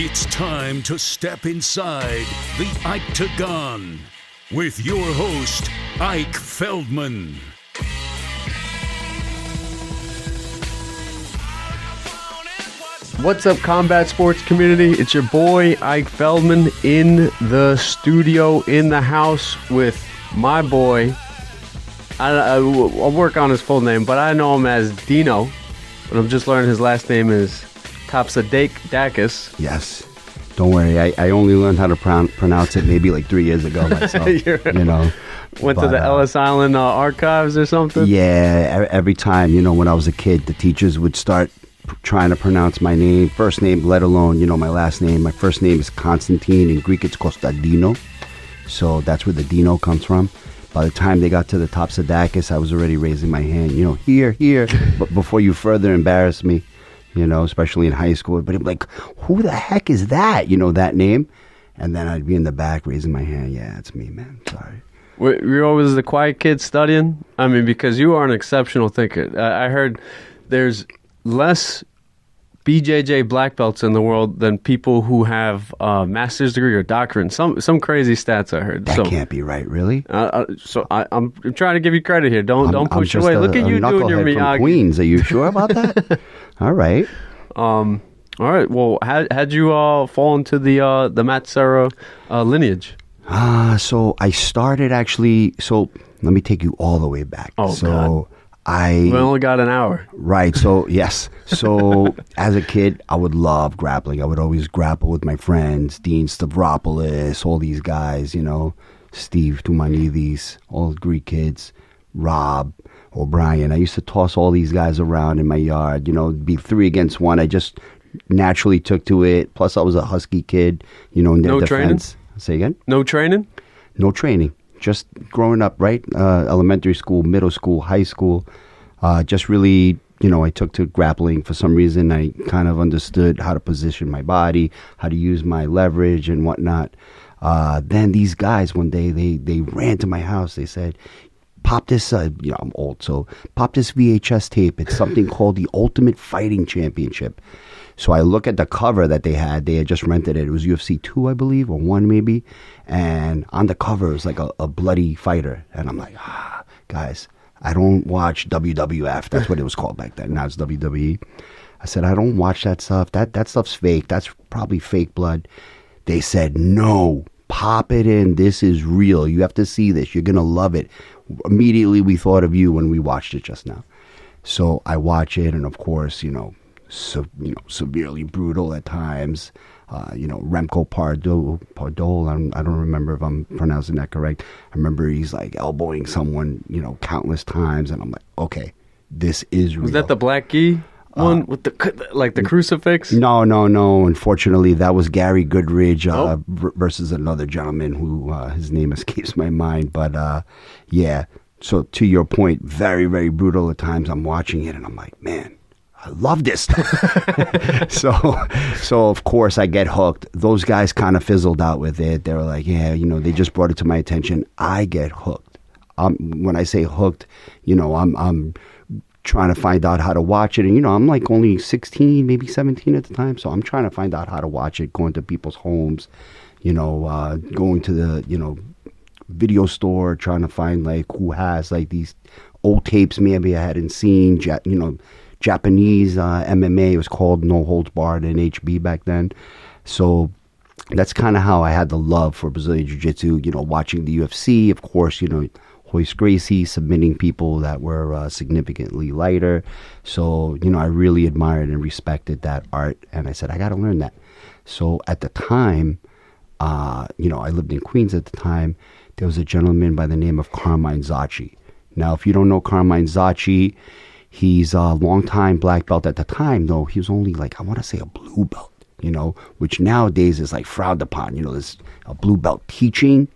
It's time to step inside the Octagon with your host, Ike Feldman. What's up, combat sports community? It's your boy, Ike Feldman, in the studio, in the house with my boy. I'll work on his full name, but I know him as Dino. But I'm just learning his last name is Dakis. Yes. Don't worry. I only learned how to pronounce it maybe like 3 years ago myself. Went to the Ellis Island archives or something? Yeah. Every time, when I was a kid, the teachers would start trying to pronounce my name, first name, let alone, my last name. My first name is Constantine. In Greek, it's Costa Dino. So that's where the Dino comes from. By the time they got to the Topsidakis, I was already raising my hand, here. But before you further embarrass me, especially in high school, but I'm like, who the heck is that? That name. And then I'd be in the back raising my hand. Yeah, it's me, man. Sorry. You're always the quiet kid studying? I mean, because you are an exceptional thinker. I heard there's less BJJ black belts in the world than people who have a master's degree or doctorate. Some crazy stats I heard. That can't be right, really. So I'm trying to give you credit here. Don't push away. Look at you doing your Miyagi. From Queens. Are you sure about that? All right. All right. Well, how'd you fall into the Matsura lineage? So I started actually. So let me take you all the way back. Oh, God. We only got an hour. Right. So, yes. So, as a kid, I would love grappling. I would always grapple with my friends, Dean Stavropoulos, all these guys, Steve Tumanidis, all Greek kids, Rob O'Brien. I used to toss all these guys around in my yard, be 3 against 1. I just naturally took to it. Plus, I was a husky kid, in their no defense. Training? Say again? No training? No training. Just growing up, right? Elementary school, middle school, high school. Just really, I took to grappling for some reason. I kind of understood how to position my body, how to use my leverage and whatnot. Then these guys, one day, they ran to my house. They said, pop this, I'm old, so pop this VHS tape. It's something called the Ultimate Fighting Championship. So I look at the cover that they had. They had just rented it. It was UFC 2, I believe, or 1 maybe. And on the cover, it was like a bloody fighter. And I'm like, guys, I don't watch WWF. That's what it was called back then. Now it's WWE. I said, I don't watch that stuff. That stuff's fake. That's probably fake blood. They said, no, pop it in. This is real. You have to see this. You're going to love it. Immediately, we thought of you when we watched it just now. So I watch it, and of course, severely brutal at times. Remco Pardol. I don't remember if I'm pronouncing that correct. I remember he's like elbowing someone, countless times, and I'm like, okay, this is real. Was that the black gi one with the crucifix? No. Unfortunately, that was Gary Goodridge versus another gentleman who his name escapes my mind. But yeah. So to your point, very, very brutal at times. I'm watching it, and I'm like, man, I love this stuff. So of course I get hooked. Those guys kind of fizzled out with it. They were like, yeah, they just brought it to my attention. I get hooked. When I say hooked, I'm trying to find out how to watch it. And, I'm like only 16, maybe 17 at the time. So I'm trying to find out how to watch it, going to people's homes, going to the, video store, trying to find like who has like these old tapes maybe I hadn't seen, Japanese MMA. It was called No Holds Barred, NHB back then. So that's kind of how I had the love for Brazilian Jiu-Jitsu, watching the UFC, of course, Royce Gracie submitting people that were significantly lighter. So, I really admired and respected that art. And I said, I got to learn that. So at the time, I lived in Queens at the time. There was a gentleman by the name of Carmine Zacchi. Now, if you don't know Carmine Zacchi, he's a long-time black belt. At the time, though, he was only like, I want to say a blue belt, which nowadays is like frowned upon. There's a blue belt teaching,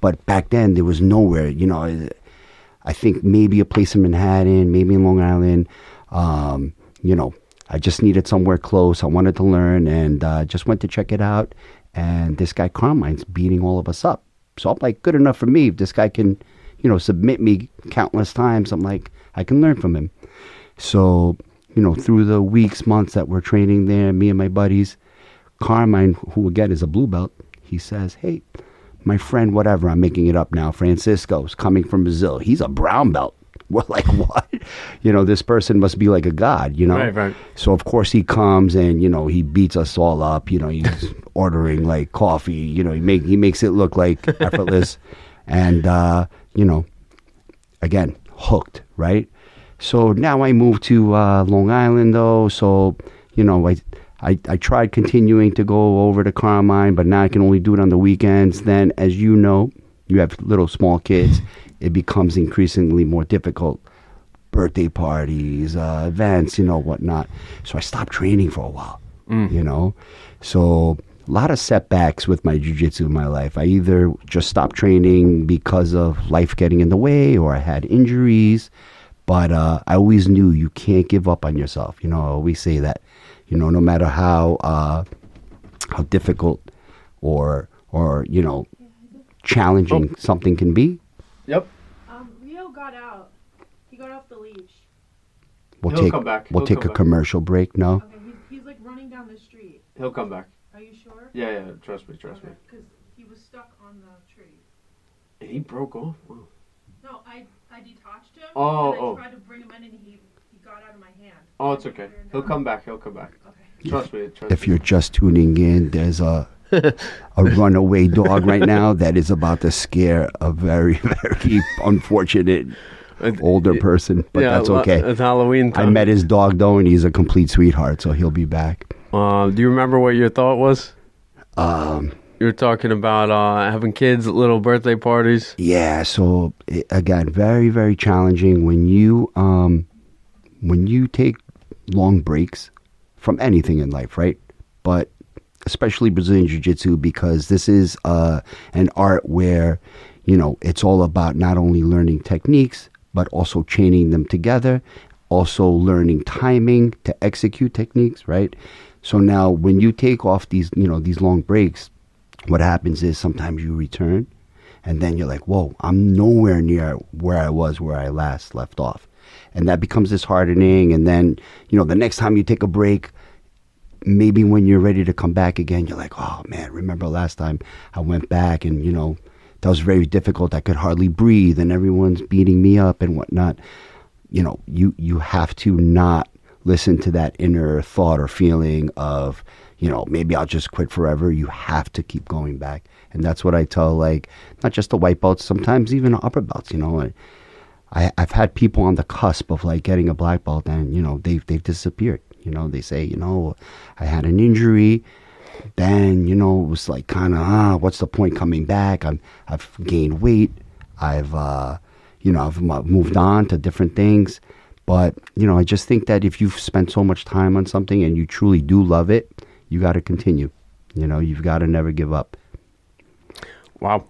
but back then there was nowhere, I think maybe a place in Manhattan, maybe in Long Island. I just needed somewhere close. I wanted to learn and just went to check it out. And this guy Carmine's beating all of us up. So I'm like, good enough for me. If this guy can, submit me countless times, I'm like, I can learn from him. So, through the weeks, months that we're training there, me and my buddies, Carmine, who again is a blue belt, he says, hey, my friend, whatever, I'm making it up now, Francisco's coming from Brazil. He's a brown belt. We're like, what? This person must be like a god, Right. So, of course, he comes and, he beats us all up. He's ordering, like, coffee. He makes it look, like, effortless. And, again, hooked, right? So now I moved to Long Island, though. So, I tried continuing to go over to Carmine, but now I can only do it on the weekends. Then, as you know, you have little small kids. It becomes increasingly more difficult. Birthday parties, events, whatnot. So I stopped training for a while, So a lot of setbacks with my jiu-jitsu in my life. I either just stopped training because of life getting in the way or I had injuries. But I always knew you can't give up on yourself. I always say that, no matter how difficult or challenging something can be. Yep. Rio got out. He got off the leash. He'll come back. We'll take a commercial break. No. Okay, he's like running down the street. He'll come back. Are you sure? Yeah. Trust me. Because he was stuck on the tree. He broke off. Wow. No, I detached him. Oh, and I tried to bring him in, and he got out of my hand. Oh, it's okay. He'll come back. Okay. Trust me. If you're just tuning in, there's a runaway dog right now that is about to scare a very, very unfortunate older person, but that's okay. It's Halloween time. I met his dog, though, and he's a complete sweetheart, so he'll be back. Do you remember what your thought was? You were talking about having kids at little birthday parties. Yeah, so, again, very, very challenging when you take long breaks from anything in life, right? But especially Brazilian Jiu-Jitsu, because this is an art where, it's all about not only learning techniques, but also chaining them together, also learning timing to execute techniques, right? So now when you take off these long breaks, what happens is sometimes you return and then you're like, whoa, I'm nowhere near where I was, where I last left off. And that becomes disheartening. And then, the next time you take a break, maybe when you're ready to come back again, you're like, oh man, remember last time I went back and, that was very difficult. I could hardly breathe and everyone's beating me up and whatnot. You have to not listen to that inner thought or feeling of, maybe I'll just quit forever. You have to keep going back. And that's what I tell, like, not just the white belts, sometimes even the upper belts, I've had people on the cusp of like getting a black belt and, they've disappeared. They say, I had an injury. Then, it was like kind of, what's the point coming back? I've gained weight. I've moved on to different things. But, I just think that if you've spent so much time on something and you truly do love it, you got to continue. You've got to never give up. Wow.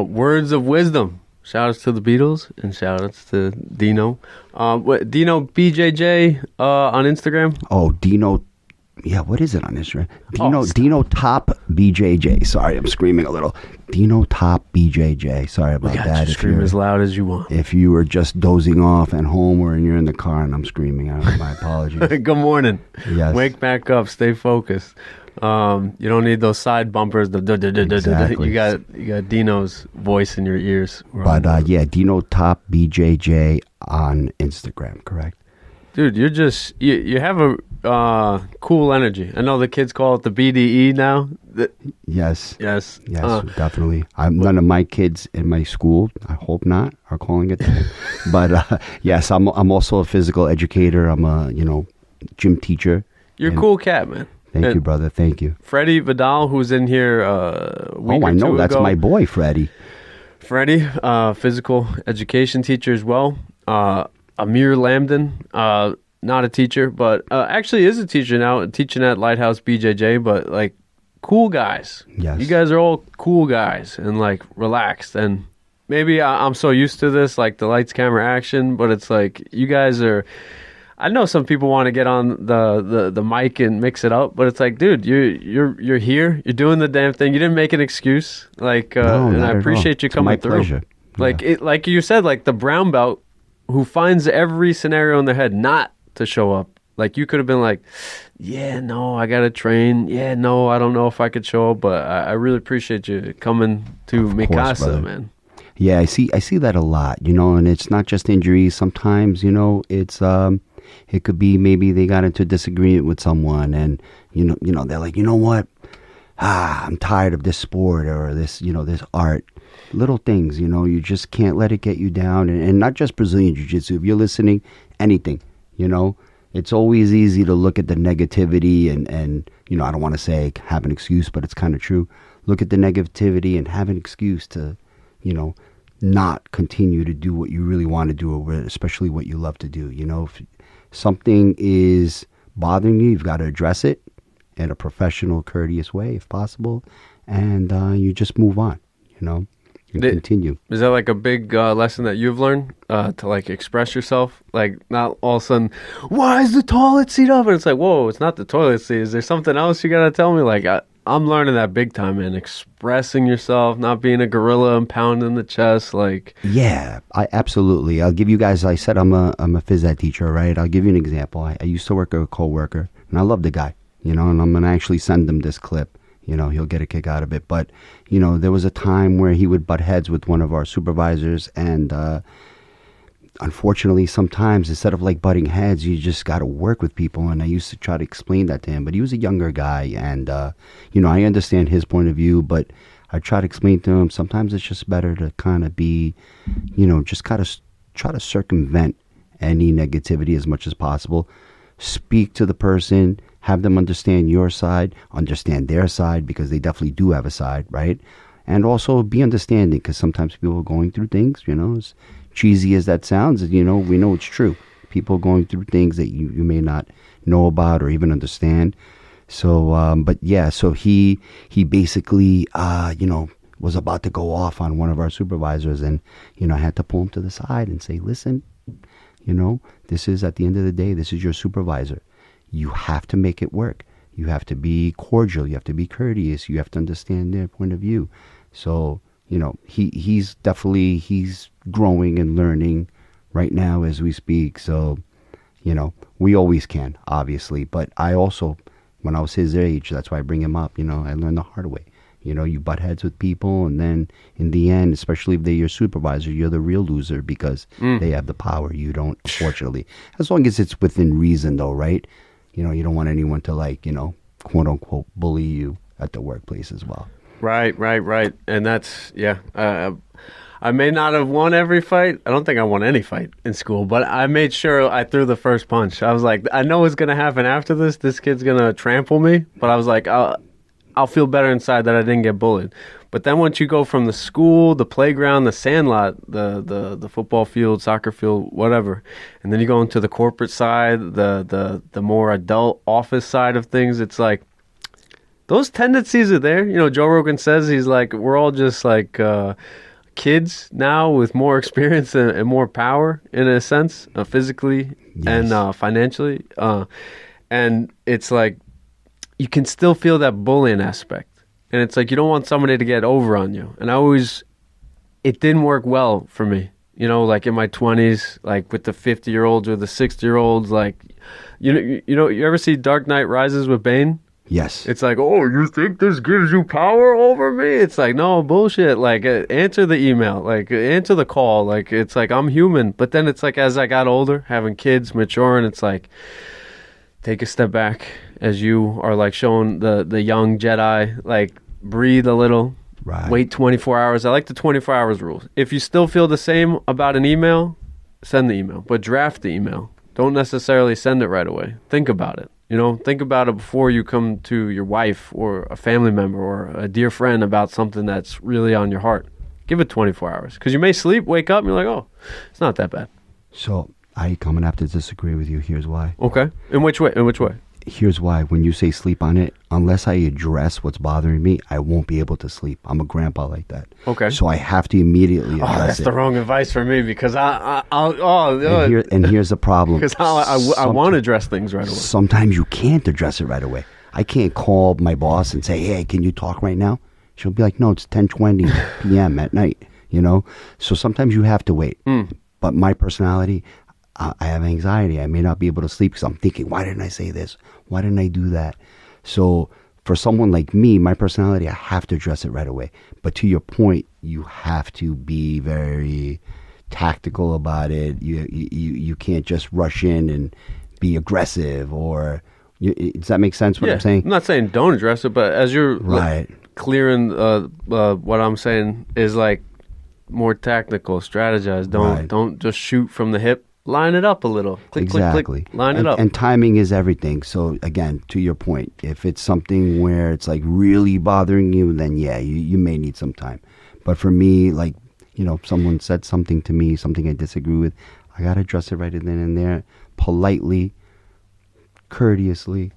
Words of wisdom. Shout-outs to the Beatles and shout-outs to Dino. Dino BJJ on Instagram? Oh, Dino. Yeah, what is it on Instagram? Dino Top BJJ. Sorry, I'm screaming a little. Dino Top BJJ. Sorry about that. Scream as loud as you want. If you were just dozing off at home or you're in the car and I'm screaming, my apologies. Good morning. Yes. Wake back up. Stay focused. You don't need those side bumpers. Exactly. You got Dino's voice in your ears. But Dino Top BJJ on Instagram, correct? Dude, you're just you have a cool energy. I know the kids call it the BDE now. Yes, definitely. None of my kids in my school, I hope not, are calling it that. But yes, I'm also a physical educator. I'm a gym teacher. You're a cool cat, man. Thank you, brother. Thank you. Freddie Vidal, who's in here a week or I know. two That's ago. my boy, Freddie. Freddie, physical education teacher as well. Amir Lamden, not a teacher, but actually is a teacher now, teaching at Lighthouse BJJ, but like cool guys. Yes. You guys are all cool guys and like relaxed. And maybe I'm so used to this, like the lights, camera, action, but it's like you guys are... I know some people want to get on the mic and mix it up, but it's like, dude, you're here, you're doing the damn thing. You didn't make an excuse, like, and I appreciate you coming through. Pleasure. Like like you said, like the brown belt who finds every scenario in their head not to show up. Like, you could have been like, yeah, no, I got to train. Yeah, no, I don't know if I could show up, but I really appreciate you coming to Mikasa, brother. man. Yeah, I see that a lot, and it's not just injuries. Sometimes, it's it could be maybe they got into disagreement with someone, and they're like, you know what? I'm tired of this sport or this, this art. Little things, you just can't let it get you down, and not just Brazilian Jiu-Jitsu. If you're listening, anything, it's always easy to look at the negativity and I don't want to say have an excuse, but it's kind of true. Look at the negativity and have an excuse to, not continue to do what you really want to do, or especially what you love to do. If something is bothering you, you've got to address it in a professional, courteous way, if possible, and you just move on, and continue. Is that like a big lesson that you've learned to like express yourself? Like, not all of a sudden, why is the toilet seat up? And it's like, whoa, it's not the toilet seat. Is there something else you got to tell me? Like, I'm learning that big time, man. Expressing yourself, not being a gorilla and pounding the chest, like. Yeah, absolutely. I'll give you guys. I said I'm a phys ed teacher, right? I'll give you an example. I used to work with a coworker, and I love the guy, and I'm gonna actually send him this clip. He'll get a kick out of it. But there was a time where he would butt heads with one of our supervisors, and unfortunately, sometimes instead of like butting heads, you just got to work with people. And I used to try to explain that to him, but he was a younger guy, and I understand his point of view, but I try to explain to him sometimes it's just better to kind of be, just kind of try to circumvent any negativity as much as possible. Speak to the person, have them understand your side, understand their side, because they definitely do have a side, right? And also be understanding, because sometimes people are going through things, as cheesy as that sounds, we know it's true. People are going through things that you may not know about or even understand. So, but yeah, so he basically, was about to go off on one of our supervisors, and, I had to pull him to the side and say, listen, this is, at the end of the day, this is your supervisor. You have to make it work. You have to be cordial. You have to be courteous. You have to understand their point of view. So, he's growing and learning right now as we speak. So, we always can, obviously. But I also, when I was his age, that's why I bring him up, I learned the hard way. You butt heads with people, and then in the end, especially if they're your supervisor, you're the real loser because they have the power. You don't, fortunately. As long as it's within reason, though, right? You don't want anyone to, like, quote unquote, bully you at the workplace as well. Right. And that's, yeah. I may not have won every fight. I don't think I won any fight in school, but I made sure I threw the first punch. I was like, I know what's going to happen after this. This kid's going to trample me. But I was like, I'll feel better inside that I didn't get bullied. But then once you go from the school, the playground, the sandlot, the football field, soccer field, whatever, and then you go into the corporate side, the more adult office side of things, it's like those tendencies are there. Joe Rogan says, he's like, we're all just like kids now with more experience and more power in a sense, physically and financially. And it's like you can still feel that bullying aspect. And it's like you don't want somebody to get over on you. And it didn't work well for me. Like in my 20s, like with the 50-year-olds or the 60-year-olds, like, you ever see Dark Knight Rises with Bane? Yes. It's like, oh, you think this gives you power over me? It's like, no, bullshit. Like, answer the email. Like, answer the call. Like, it's like, I'm human. But then it's like, as I got older, having kids, maturing, it's like, take a step back as you are like showing the young Jedi, like, breathe a little. Right. Wait 24 hours. I like the 24 hours rule. If you still feel the same about an email, send the email. But draft the email. Don't necessarily send it right away. Think about it. Think about it before you come to your wife or a family member or a dear friend about something that's really on your heart. Give it 24 hours. Because you may sleep, wake up, and you're like, oh, it's not that bad. So I'm going to have to disagree with you. Here's why. Okay. In which way? Here's why. When you say sleep on it, unless I address what's bothering me, I won't be able to sleep. I'm a grandpa like that. Okay. So I have to immediately address that's it. the wrong advice for me because and here's the problem. Because I want to address things right away. Sometimes you can't address it right away. I can't call my boss and say, hey, can you talk right now? She'll be like, no, it's 10:20 p.m. at night, So sometimes you have to wait. But my personality, I have anxiety. I may not be able to sleep because I'm thinking, why didn't I say this? Why didn't I do that? So for someone like me, my personality, I have to address it right away. But to your point, you have to be very tactical about it. You can't just rush in and be aggressive, or does that make sense what I'm saying? I'm not saying don't address it, but as you're Right. clearing what I'm saying is like more tactical, strategize. Don't just shoot from the hip. Line it up a little. Click, Exactly. click, click. Line it up. And timing is everything. So again, to your point, if it's something where it's like really bothering you, then yeah, you may need some time. But for me, like, you know, someone said something to me, something I disagree with, I got to address it right then and there, politely, courteously.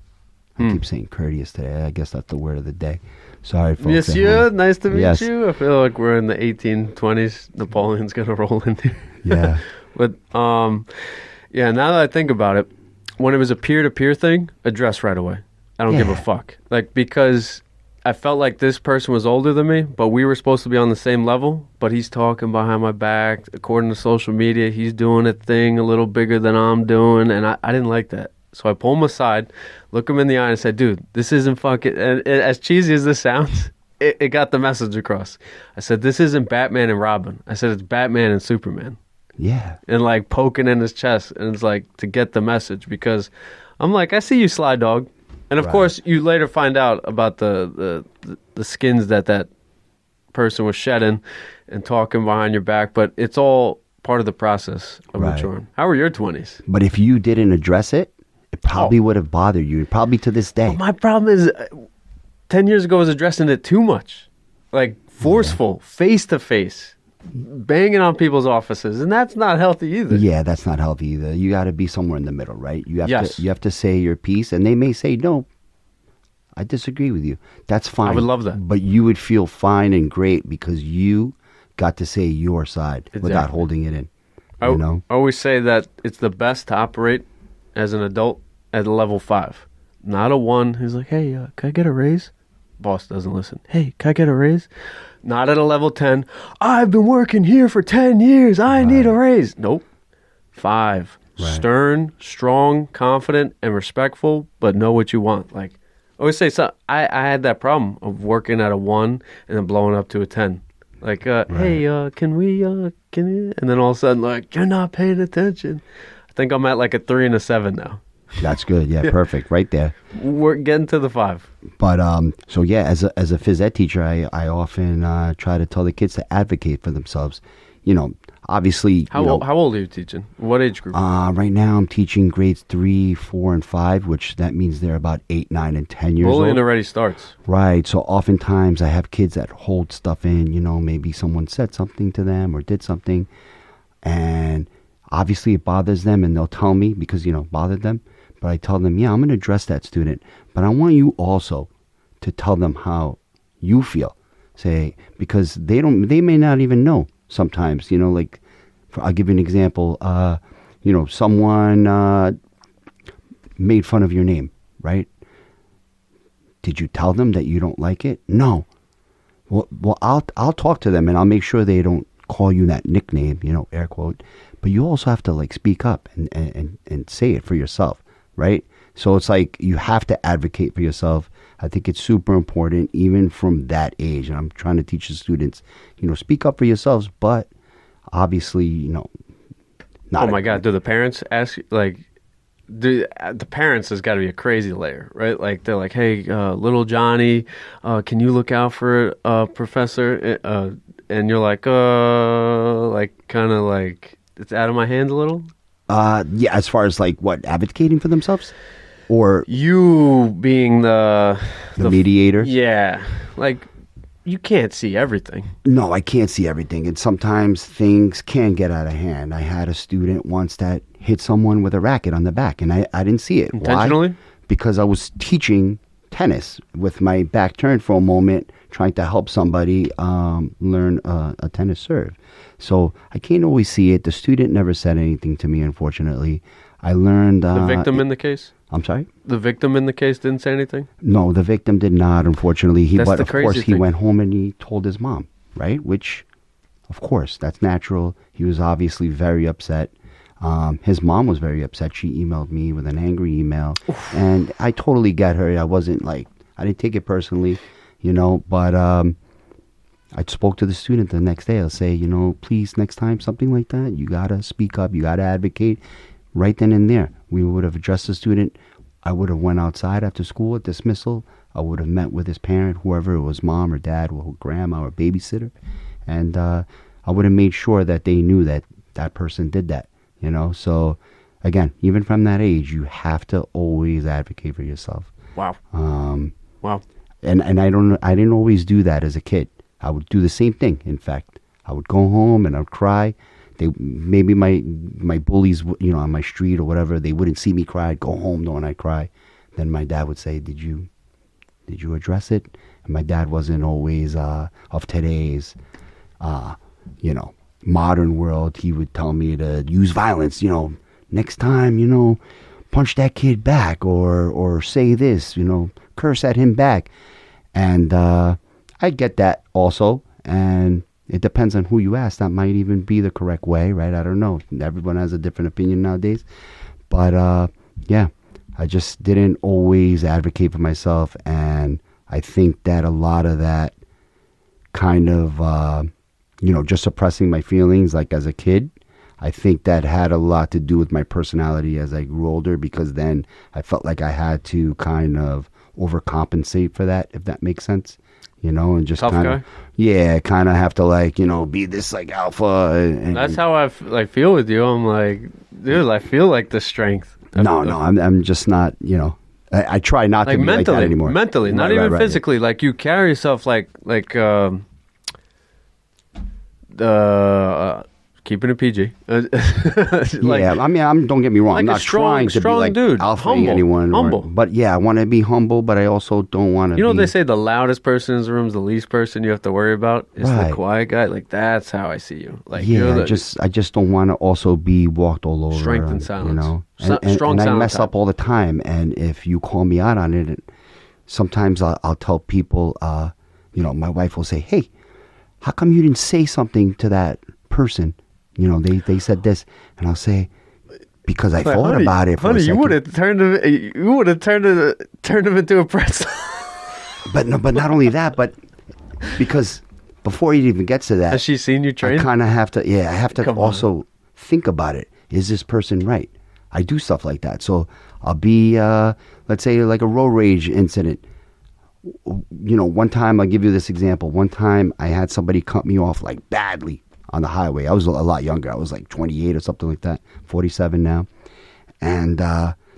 I keep saying courteous today. I guess that's the word of the day. Sorry, folks. Monsieur, nice to meet Yes. you. I feel like we're in the 1820s. Napoleon's going to roll in here. Yeah. But, yeah, now that I think about it, when it was a peer-to-peer thing, address right away. I don't give a fuck. Like, because I felt like this person was older than me, but we were supposed to be on the same level, but he's talking behind my back. According to social media, he's doing a thing a little bigger than I'm doing, and I didn't like that. So I pull him aside, look him in the eye, and said, dude, this isn't fucking... And as cheesy as this sounds, it got the message across. I said, this isn't Batman and Robin. I said, it's Batman and Superman. Yeah. And like poking in his chest, and it's like to get the message, because I'm like, I see you, Sly Dog. And of course you later find out about the skins that person was shedding and talking behind your back, but it's all part of the process of maturing. How were your 20s? But if you didn't address it, it probably would have bothered you, probably to this day. Well, my problem is 10 years ago I was addressing it too much, like forceful, face to face, banging on people's offices, and that's not healthy either. Yeah, that's not healthy either. You got to be somewhere in the middle, right? You have to say your piece, and they may say, no, I disagree with you. That's fine. I would love that. But you would feel fine and great because you got to say your side without holding it in. You know? I always say that it's the best to operate as an adult at a level 5. Not a 1 who's like, hey, can I get a raise? Boss doesn't listen. Hey, can I get a raise? Not at a level 10. I've been working here for 10 years. I need a raise. Nope. 5. Right. Stern, strong, confident, and respectful, but know what you want. Like, I always say, so I had that problem of working at a 1 and then blowing up to a 10. Like, hey, can you? And then all of a sudden, like, you're not paying attention. I think I'm at like a 3 and a 7 now. That's good. Yeah, perfect. Right there. We're getting to the 5. But so yeah, as a phys ed teacher, I often try to tell the kids to advocate for themselves. You know, obviously. How old are you teaching? What age group? Right now, I'm teaching grades 3, 4, and 5, which that means they're about 8, 9, and 10 years Bullying old. already starts. Right. So oftentimes I have kids that hold stuff in. You know, maybe someone said something to them or did something, and obviously it bothers them, and they'll tell me because it bothered them. But I tell them, yeah, I'm going to address that student, but I want you also to tell them how you feel. Say, because they may not even know sometimes. Like, I'll give you an example. Someone made fun of your name, right? Did you tell them that you don't like it? No. Well, I'll talk to them and I'll make sure they don't call you that nickname, air quote. But you also have to like speak up and say it for yourself. Right? So it's like you have to advocate for yourself. I think it's super important even from that age. And I'm trying to teach the students, speak up for yourselves, but obviously, not. Oh my God. Do the parents ask, like, the parents has got to be a crazy layer, right? Like they're like, hey, little Johnny, can you look out for Professor? And you're like, kind of like, it's out of my hands a little. Yeah, as far as like what, advocating for themselves? Or you being the mediator? Yeah. Like, you can't see everything. No, I can't see everything. And sometimes things can get out of hand. I had a student once that hit someone with a racket on the back, and I didn't see it. Intentionally? Why? Because I was teaching tennis with my back turned for a moment, trying to help somebody learn a tennis serve. So I can't always see it. The student never said anything to me, unfortunately. I learned... the victim in the case? I'm sorry? The victim in the case didn't say anything? No, the victim did not, unfortunately. But of course, he thing. went home and he told his mom, right? Which, of course, that's natural. He was obviously very upset. His mom was very upset. She emailed me with an angry email. And I totally get her. I wasn't like, I didn't take it personally, but I spoke to the student the next day. I'll say, please, next time, something like that, you got to speak up. You got to advocate right then and there. We would have addressed the student. I would have went outside after school at dismissal. I would have met with his parent, whoever it was, mom or dad or grandma or babysitter. And I would have made sure that they knew that that person did that, So, again, even from that age, you have to always advocate for yourself. Wow. Wow. And I didn't always do that as a kid. I would do the same thing. In fact, I would go home and I would cry. Maybe my bullies, on my street or whatever, they wouldn't see me cry. I'd go home knowing I'd cry. Then my dad would say, "Did you address it?" And my dad wasn't always of today's, modern world. He would tell me to use violence. Next time, punch that kid back or say this. Curse at him back. And I get that also, and it depends on who you ask. That might even be the correct way, right? I don't know. Everyone has a different opinion nowadays. But, I just didn't always advocate for myself, and I think that a lot of that kind of, just suppressing my feelings, like as a kid, I think that had a lot to do with my personality as I grew older, because then I felt like I had to kind of overcompensate for that, if that makes sense. And just kind of, kind of have to be this like alpha. And that's how I feel with you. I'm like, dude, I feel like the strength. No, I'm just not. I try not to be like that anymore. Mentally, not even physically. Like you carry yourself like keeping it PG. Don't get me wrong. I'm not trying to be like dude, alphaing anyone. Humble. But I want to be humble, but I also don't want to be... they say the loudest person in the room is the least person you have to worry about. It's the quiet guy. Like, that's how I see you. Like, I just don't want to also be walked all over. Strength and silence. And I mess up all the time. And if you call me out on it, sometimes I'll tell people, my wife will say, "Hey, how come you didn't say something to that person? They said this," and I'll say, "Because I thought about it for a second." You would have turned him into a pretzel. But not only that, but because before it even gets to that, has she seen you train? I kind of have to. Yeah, I have to also think about it. Is this person right? I do stuff like that. So I'll be, let's say, like a road rage incident. One time, I'll give you this example. One time, I had somebody cut me off like badly on the highway. I was a lot younger. I was like 28 or something like that, 47 now. And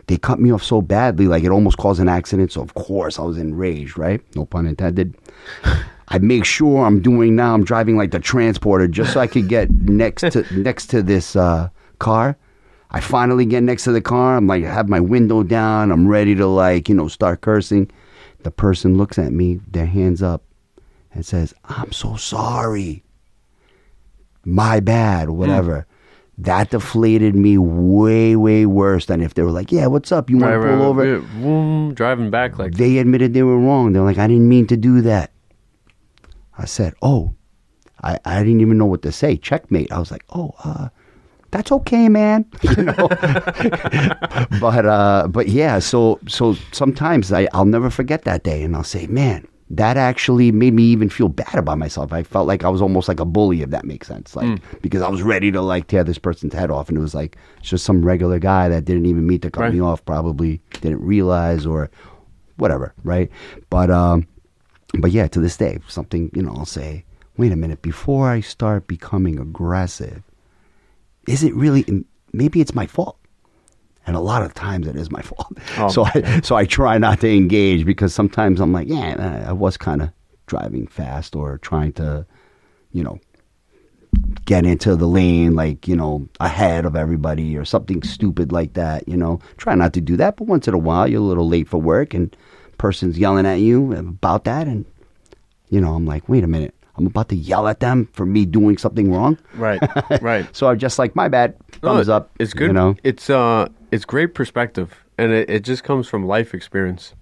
they cut me off so badly, like it almost caused an accident. So, of course, I was enraged, right? No pun intended. I make sure I'm driving like the transporter just so I could get next to this car. I finally get next to the car. I'm like, I have my window down. I'm ready to start cursing. The person looks at me, their hands up, and says, "I'm so sorry. My bad," or whatever. That deflated me way, way worse than if they were like, "Yeah, what's up? You want to pull over?" Yeah, driving back like they admitted they were wrong. They're like, "I didn't mean to do that." I said, "Oh, I didn't even know what to say. Checkmate." I was like, "Oh, that's okay, man." But yeah, so sometimes I'll never forget that day, and I'll say, "Man, that actually made me even feel bad about myself." I felt like I was almost like a bully, if that makes sense. Because I was ready to tear this person's head off, and it was like it's just some regular guy that didn't even mean to cut me off, probably didn't realize or whatever, right? But yeah, to this day, something, I'll say, "Wait a minute, before I start becoming aggressive, is it really, maybe it's my fault?" And a lot of times it is my fault. Oh. So I try not to engage, because sometimes I'm like, I was kind of driving fast or trying to, get into the lane, ahead of everybody or something stupid like that, Try not to do that, but once in a while you're a little late for work and person's yelling at you about that, and, I'm like, wait a minute. I'm about to yell at them for me doing something wrong. Right. So I'm just like, my bad. Thumbs up. It's good. It's great perspective, and it just comes from life experience.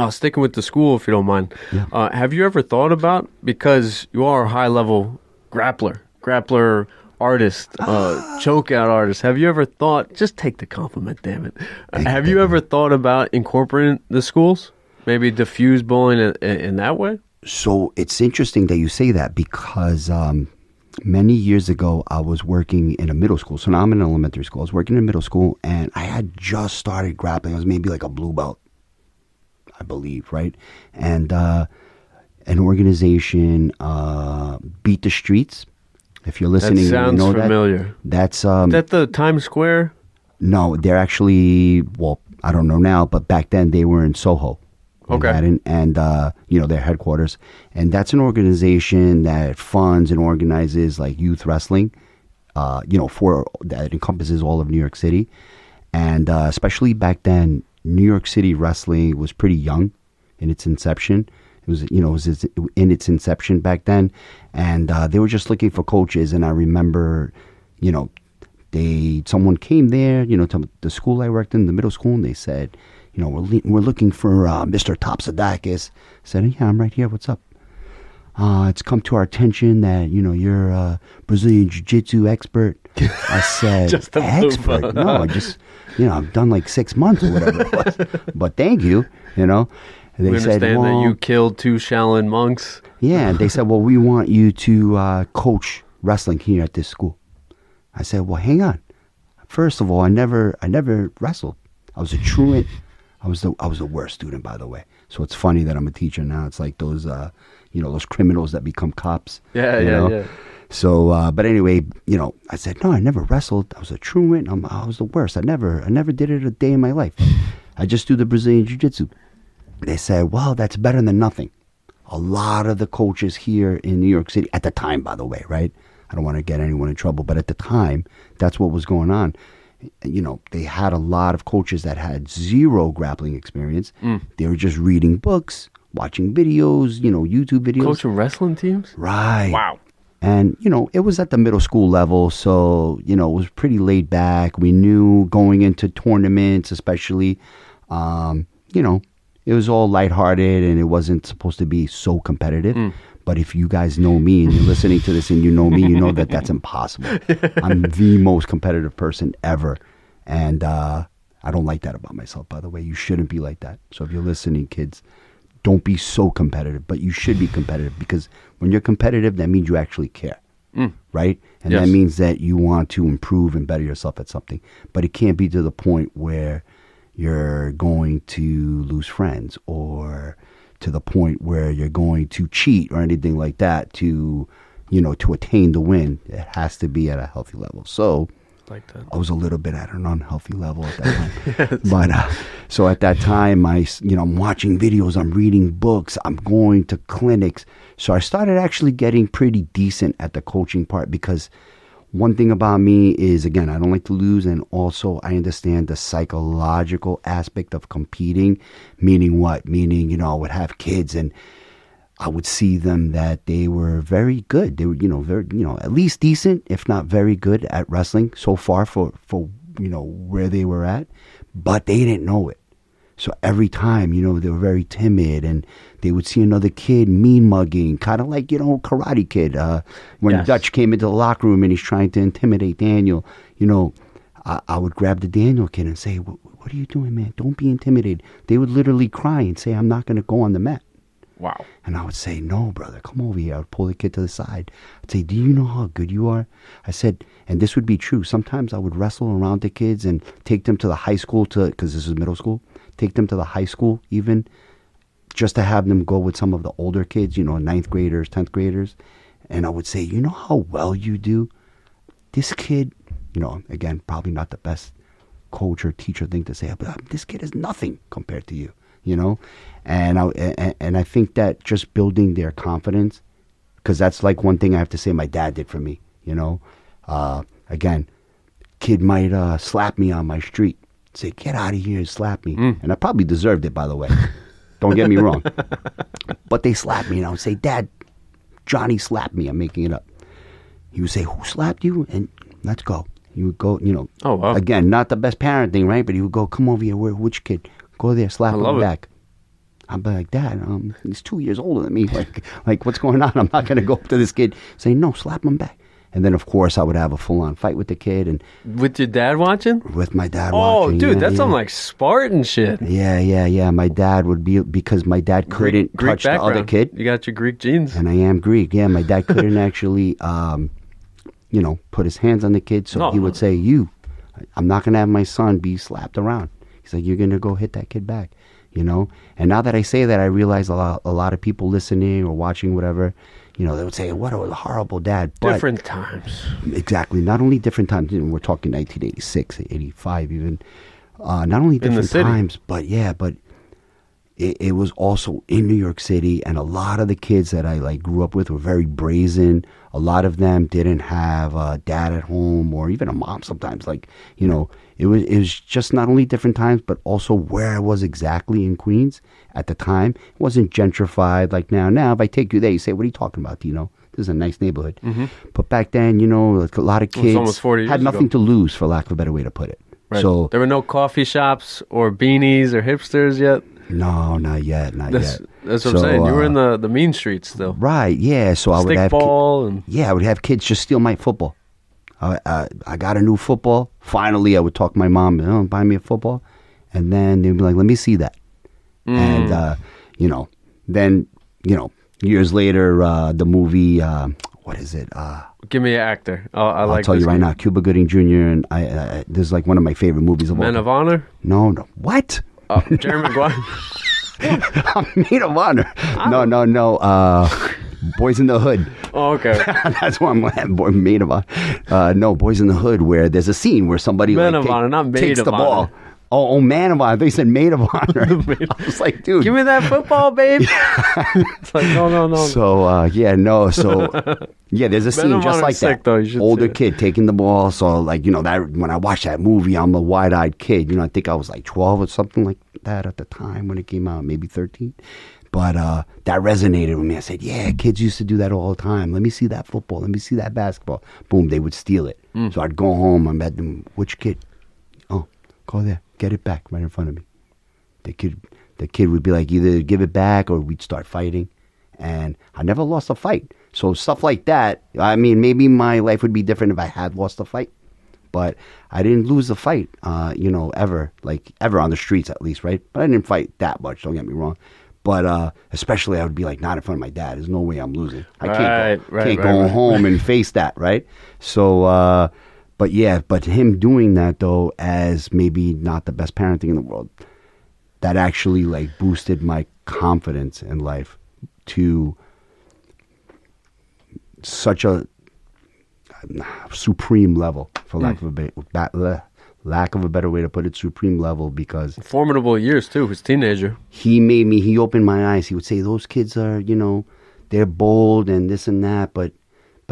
Sticking with the school, if you don't mind. Yeah. Have you ever thought about, because you are a high-level grappler, artist, chokeout artist. Have you ever thought? Just take the compliment, damn it. Have you ever thought about incorporating the schools? Maybe diffuse bullying in that way. So it's interesting that you say that because many years ago I was working in a middle school. So now I'm in elementary school. I was working in middle school, and I had just started grappling. I was maybe like a blue belt, I believe, right? And an organization, Beat the Streets. If you're listening, that sounds you know familiar. That's Is that the Times Square? No, they're actually, well, I don't know now, but back then they were in Soho. Okay. And their headquarters. And that's an organization that funds and organizes like youth wrestling, that encompasses all of New York City. And especially back then, New York City wrestling was pretty young in its inception. It was in its inception back then. And they were just looking for coaches. And I remember, someone came there, to the school I worked in, the middle school, and they said, we're looking for Mr. Topsadakis. I said, yeah, I'm right here. What's up? It's come to our attention that, you're a Brazilian Jiu-Jitsu expert. I said, just expert? No, I just, I've done like 6 months or whatever it was. But thank you, They We understand said, that you killed 2 Shaolin monks. Yeah, and they said, well, we want you to coach wrestling here at this school. I said, well, hang on. First of all, I never wrestled. I was a truant. I was the worst student, by the way. So it's funny that I'm a teacher now. It's like those, those criminals that become cops. Yeah. So, but anyway, I said, no, I never wrestled. I was a truant. I was the worst. I never did it a day in my life. I just do the Brazilian Jiu-Jitsu. They said, well, that's better than nothing. A lot of the coaches here in New York City, at the time, by the way, right? I don't want to get anyone in trouble, but at the time, that's what was going on. They had a lot of coaches that had zero grappling experience. They were just reading books, watching videos, YouTube videos. Coaching wrestling teams? Right. Wow. And, it was at the middle school level, so, it was pretty laid back. We knew going into tournaments, especially, it was all lighthearted and it wasn't supposed to be so competitive. But if you guys know me and you're listening to this and you know me, you know that that's impossible. I'm the most competitive person ever. And I don't like that about myself, by the way. You shouldn't be like that. So if you're listening, kids, don't be so competitive. But you should be competitive because when you're competitive, that means you actually care. Right? And Yes. that means that you want to improve and better yourself at something. But it can't be to the point where you're going to lose friends or to the point where you're going to cheat or anything like that to attain the win. It has to be at a healthy level. So Like that. I was a little bit at an unhealthy level at that time. But so at that time, I'm watching videos, I'm reading books, I'm going to clinics. So I started actually getting pretty decent at the coaching part because one thing about me is, again, I don't like to lose, and also I understand the psychological aspect of competing. Meaning what? Meaning, I would have kids and I would see them that they were very good. They were, very, at least decent, if not very good at wrestling so far for where they were at, but they didn't know it. So every time, they were very timid and they would see another kid mean mugging, kind of like, Karate Kid. When Yes. Dutch came into the locker room and he's trying to intimidate Daniel, I would grab the Daniel kid and say, what are you doing, man? Don't be intimidated. They would literally cry and say, I'm not going to go on the mat. Wow. And I would say, no, brother, come over here. I would pull the kid to the side. I'd say, do you know how good you are? I said, and this would be true. Sometimes I would wrestle around the kids and take them to the high school because this is middle school, take them to the high school even just to have them go with some of the older kids, 9th graders, 10th graders. And I would say, you know how well you do? This kid, again, probably not the best coach or teacher thing to say, but this kid is nothing compared to you. And I think that just building their confidence, because that's like one thing I have to say my dad did for me, again, kid might slap me on my street, say, get out of here and slap me. And I probably deserved it, by the way. Don't get me wrong. But they slapped me and I would say, Dad, Johnny slapped me. I'm making it up. He would say, who slapped you? And let's go. He would go, Oh, wow. again, not the best parenting, right? But he would go, come over here. Which kid? Go there, slap him back. I'd be like, Dad, he's 2 years older than me. Like what's going on? I'm not going to go up to this kid say, no, slap him back. And then, of course, I would have a full-on fight with the kid, and With your dad watching? with my dad Oh, watching. dude, yeah, that's yeah. some like Spartan shit. Yeah. My dad would be, because my dad couldn't Greek touch the other background. kid. You got your Greek genes. And I am Greek. Yeah, my dad couldn't actually, put his hands on the kid. So No. he would say, I'm not going to have my son be slapped around. He's like, you're going to go hit that kid back, And now that I say that, I realize a lot of people listening or watching, whatever, they would say, what a horrible dad. But Different times. exactly. Not only different times, we're talking 1986, 85 even. Not only different city. times, but it was also in New York City, and a lot of the kids that I grew up with were very brazen. A lot of them didn't have a dad at home, or even a mom sometimes. It was just not only different times, but also where I was exactly in Queens at the time. It wasn't gentrified like now. Now, if I take you there, you say, "What are you talking about, Dino? This is a nice neighborhood." Mm-hmm. But back then, like a lot of kids almost 40 years had nothing to lose, for lack of a better way to put it. Right. So there were no coffee shops or beanies or hipsters yet. no, not yet. That's what I'm saying. You were in the mean streets still. Right, yeah. So I would have Stickball and I would have kids just steal my football. I got a new football. Finally, I would talk to my mom, buy me a football. And then they'd be like, let me see that. And, then, years later, the movie, what is it? give me an actor. I'll I'll tell you right now, Cuba Gooding Jr. And I this is like one of my favorite movies of all Men time. of Honor. No. What? Jerry Maguire. Maid of Honor. No. Boys in the Hood. Oh, okay. That's why I'm at Maid of Honor. No, Boys in the Hood, where there's a scene where somebody Men of Honor, not Maid takes of the ball. Honor. Oh, Man of Honor. They said Maid of Honor. I was like, dude. Give me that football, babe. It's like, no. So, there's a scene of just Honor like is sick, that. though. You should Older see it. kid taking the ball. So, that when I watched that movie, I'm a wide-eyed kid. I think I was like 12 or something like that at the time when it came out, maybe 13. But that resonated with me. I said, yeah, kids used to do that all the time. Let me see that football. Let me see that basketball. Boom, they would steal it. So I'd go home. I'm at them, which kid? Oh, go there. Get it back right in front of me. The kid would be like, either give it back or we'd start fighting. And I never lost a fight. So stuff like that, I mean, maybe my life would be different if I had lost a fight. But I didn't lose a fight, ever on the streets at least, right? But I didn't fight that much, don't get me wrong. But especially I would be like, not in front of my dad. There's no way I'm losing. I can't go home and face that, right? So, but him doing that, though, as maybe not the best parenting in the world, that actually boosted my confidence in life to such a supreme level, for lack of a better way to put it, supreme level, because Formidable years, too, as a teenager. he opened my eyes. He would say, those kids are, they're bold and this and that, but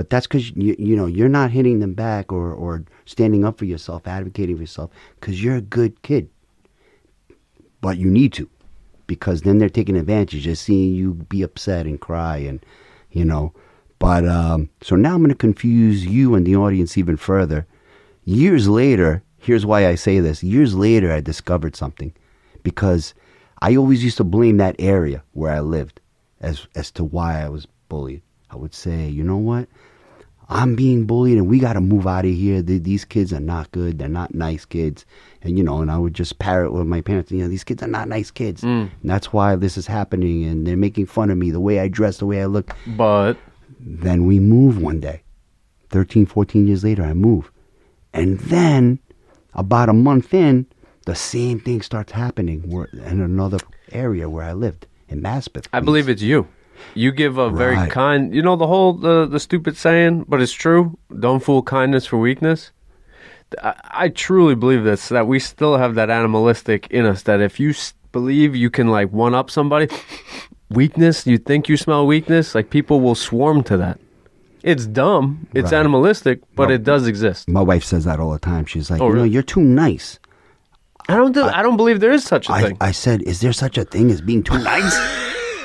that's because, you're not hitting them back or standing up for yourself, advocating for yourself, because you're a good kid. But you need to, because then they're taking advantage, just seeing you be upset and cry and, But, so now I'm going to confuse you and the audience even further. Years later, here's why I say this. Years later, I discovered something, because I always used to blame that area where I lived as to why I was bullied. I would say, you know what? I'm being bullied and we got to move out of here. These kids are not good. They're not nice kids. And, and I would just parrot with my parents, these kids are not nice kids. And that's why this is happening. And they're making fun of me, the way I dress, the way I look. But Then we move one day. 13, 14 years later, I move. And then about a month in, the same thing starts happening in another area where I lived, in Maspeth. I believe it's you. You give a very Right. kind, the whole, the stupid saying, but it's true. Don't fool kindness for weakness. I truly believe this, that we still have that animalistic in us, that if you believe you can one up somebody, weakness, you think you smell weakness, people will swarm to that. It's dumb. It's Right. animalistic, but it does exist. My wife says that all the time. She's like, really? you're too nice. I don't believe there is such a thing. I said, is there such a thing as being too nice?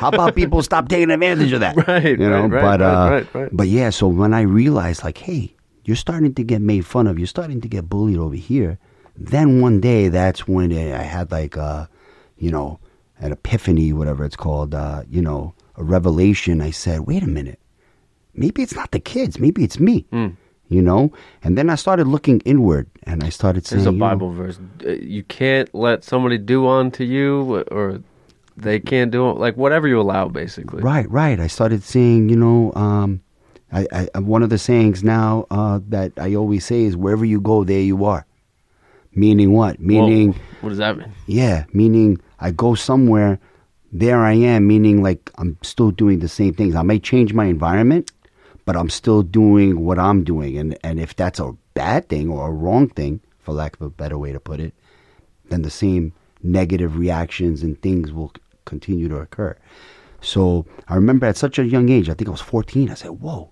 How about people stop taking advantage of that? Right, right. But yeah, so when I realized, hey, you're starting to get made fun of, you're starting to get bullied over here, then one day, that's when I had an epiphany, whatever it's called, a revelation. I said, wait a minute, maybe it's not the kids, maybe it's me. you know? And then I started looking inward, and I started saying, There's a Bible verse. You can't let somebody do unto you, or they can't do like whatever you allow, basically. Right. I started saying, I one of the sayings now that I always say is, wherever you go, there you are. Meaning what? Meaning, whoa, what does that mean? Yeah, meaning I go somewhere, there I am, meaning like I'm still doing the same things. I may change my environment, but I'm still doing what I'm doing. And if that's a bad thing or a wrong thing, for lack of a better way to put it, then the same negative reactions and things will continue to occur. So I remember at such a young age, I think I was 14, I said, whoa,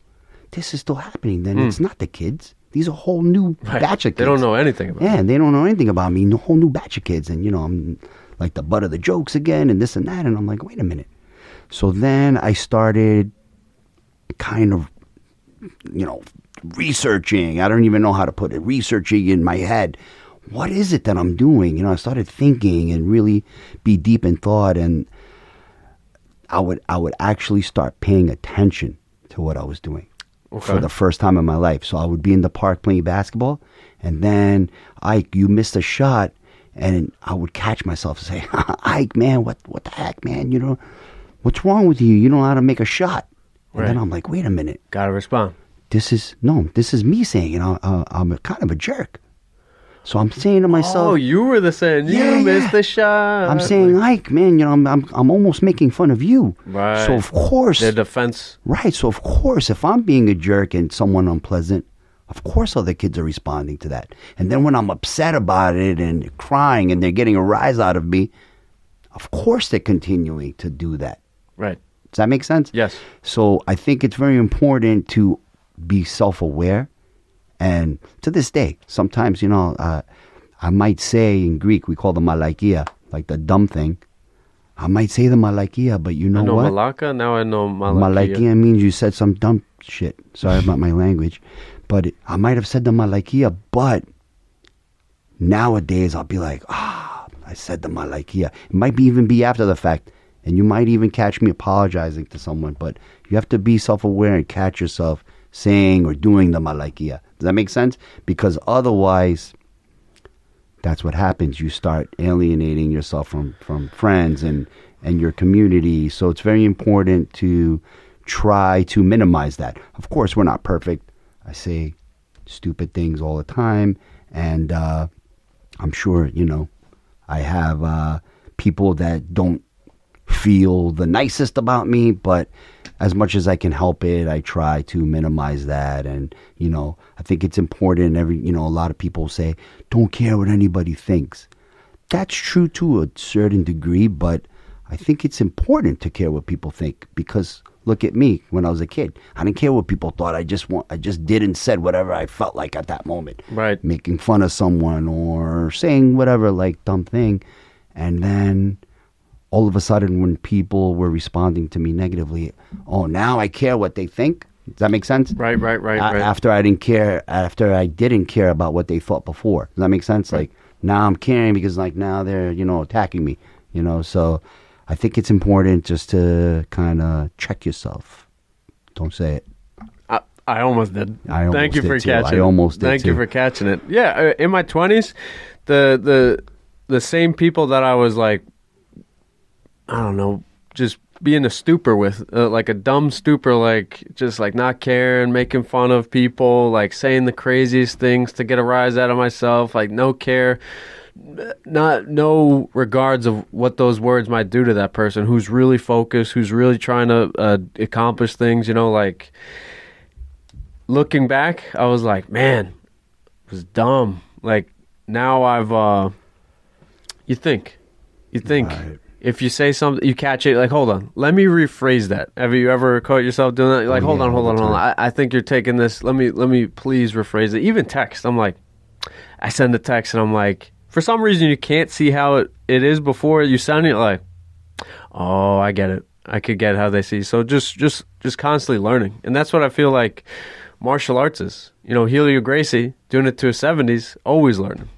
this is still happening. Then it's not the kids. These are a whole new batch of kids. They don't know anything about me. They don't know anything about me. A whole new batch of kids. And, I'm like the butt of the jokes again and this and that. And I'm like, wait a minute. So then I started kind of, researching. I don't even know how to put it. Researching in my head. What is it that I'm doing? I started thinking and really be deep in thought. And I would actually start paying attention to what I was doing. Okay. For the first time in my life. So I would be in the park playing basketball, and then, Ike, you missed a shot, and I would catch myself and say, Ike, man, what the heck, man? What's wrong with you? You don't know how to make a shot. And then I'm like, wait a minute. Gotta respond. This is me saying, I'm kind of a jerk. So I'm saying to myself, oh, you were the saying, you missed the shot. I'm saying, Ike, man, I'm almost making fun of you. Right. So of course, their defense. Right. So of course, if I'm being a jerk and someone unpleasant, of course other kids are responding to that. And then when I'm upset about it and crying and they're getting a rise out of me, of course they're continuing to do that. Right. Does that make sense? Yes. So I think it's very important to be self-aware. And to this day, sometimes, I might say in Greek, we call the malakia, like the dumb thing. I might say the malakia, but you know what? I know malaka, now I know malakia. Malakia means you said some dumb shit. Sorry about my language. But I might have said the malakia, but nowadays I'll be like, I said the malakia. It might even be after the fact, and you might even catch me apologizing to someone, but you have to be self-aware and catch yourself saying or doing the malakia. Does that make sense? Because otherwise, that's what happens. You start alienating yourself from friends and your community. So it's very important to try to minimize that. Of course, we're not perfect. I say stupid things all the time. And I'm sure, I have people that don't feel the nicest about me, but as much as I can help it, I try to minimize that. And, I think it's important. A lot of people say, don't care what anybody thinks. That's true to a certain degree, but I think it's important to care what people think, because look at me when I was a kid. I didn't care what people thought. I just did and said whatever I felt like at that moment. Right. Making fun of someone or saying whatever, like, dumb thing. And then all of a sudden, when people were responding to me negatively, now I care what they think. Does that make sense? Right. After I didn't care about what they thought before. Does that make sense? Right. Like, now I'm caring because, like, now they're, attacking me, So I think it's important just to kind of check yourself. Don't say it. I almost did. Thank you for catching it. I almost did. Thank you for catching it. Yeah, in my 20s, the same people that I was like, I don't know, just being a stupor with, like a dumb stupor, like just like not caring, making fun of people, like saying the craziest things to get a rise out of myself, like no care, no regards of what those words might do to that person who's really focused, who's really trying to accomplish things, like looking back, I was like, man, it was dumb. Like now I've, you think. Right. If you say something, you catch it, like, hold on, let me rephrase that. Have you ever caught yourself doing that? You're like, hold on. I think you're taking this. Let me please rephrase it. Even text. I'm like, I send a text and I'm like, for some reason you can't see how it is before you send it. Like, oh, I get it. I could get how they see. So just constantly learning. And that's what I feel like martial arts is. Helio Gracie, doing it to his 70s, always learning.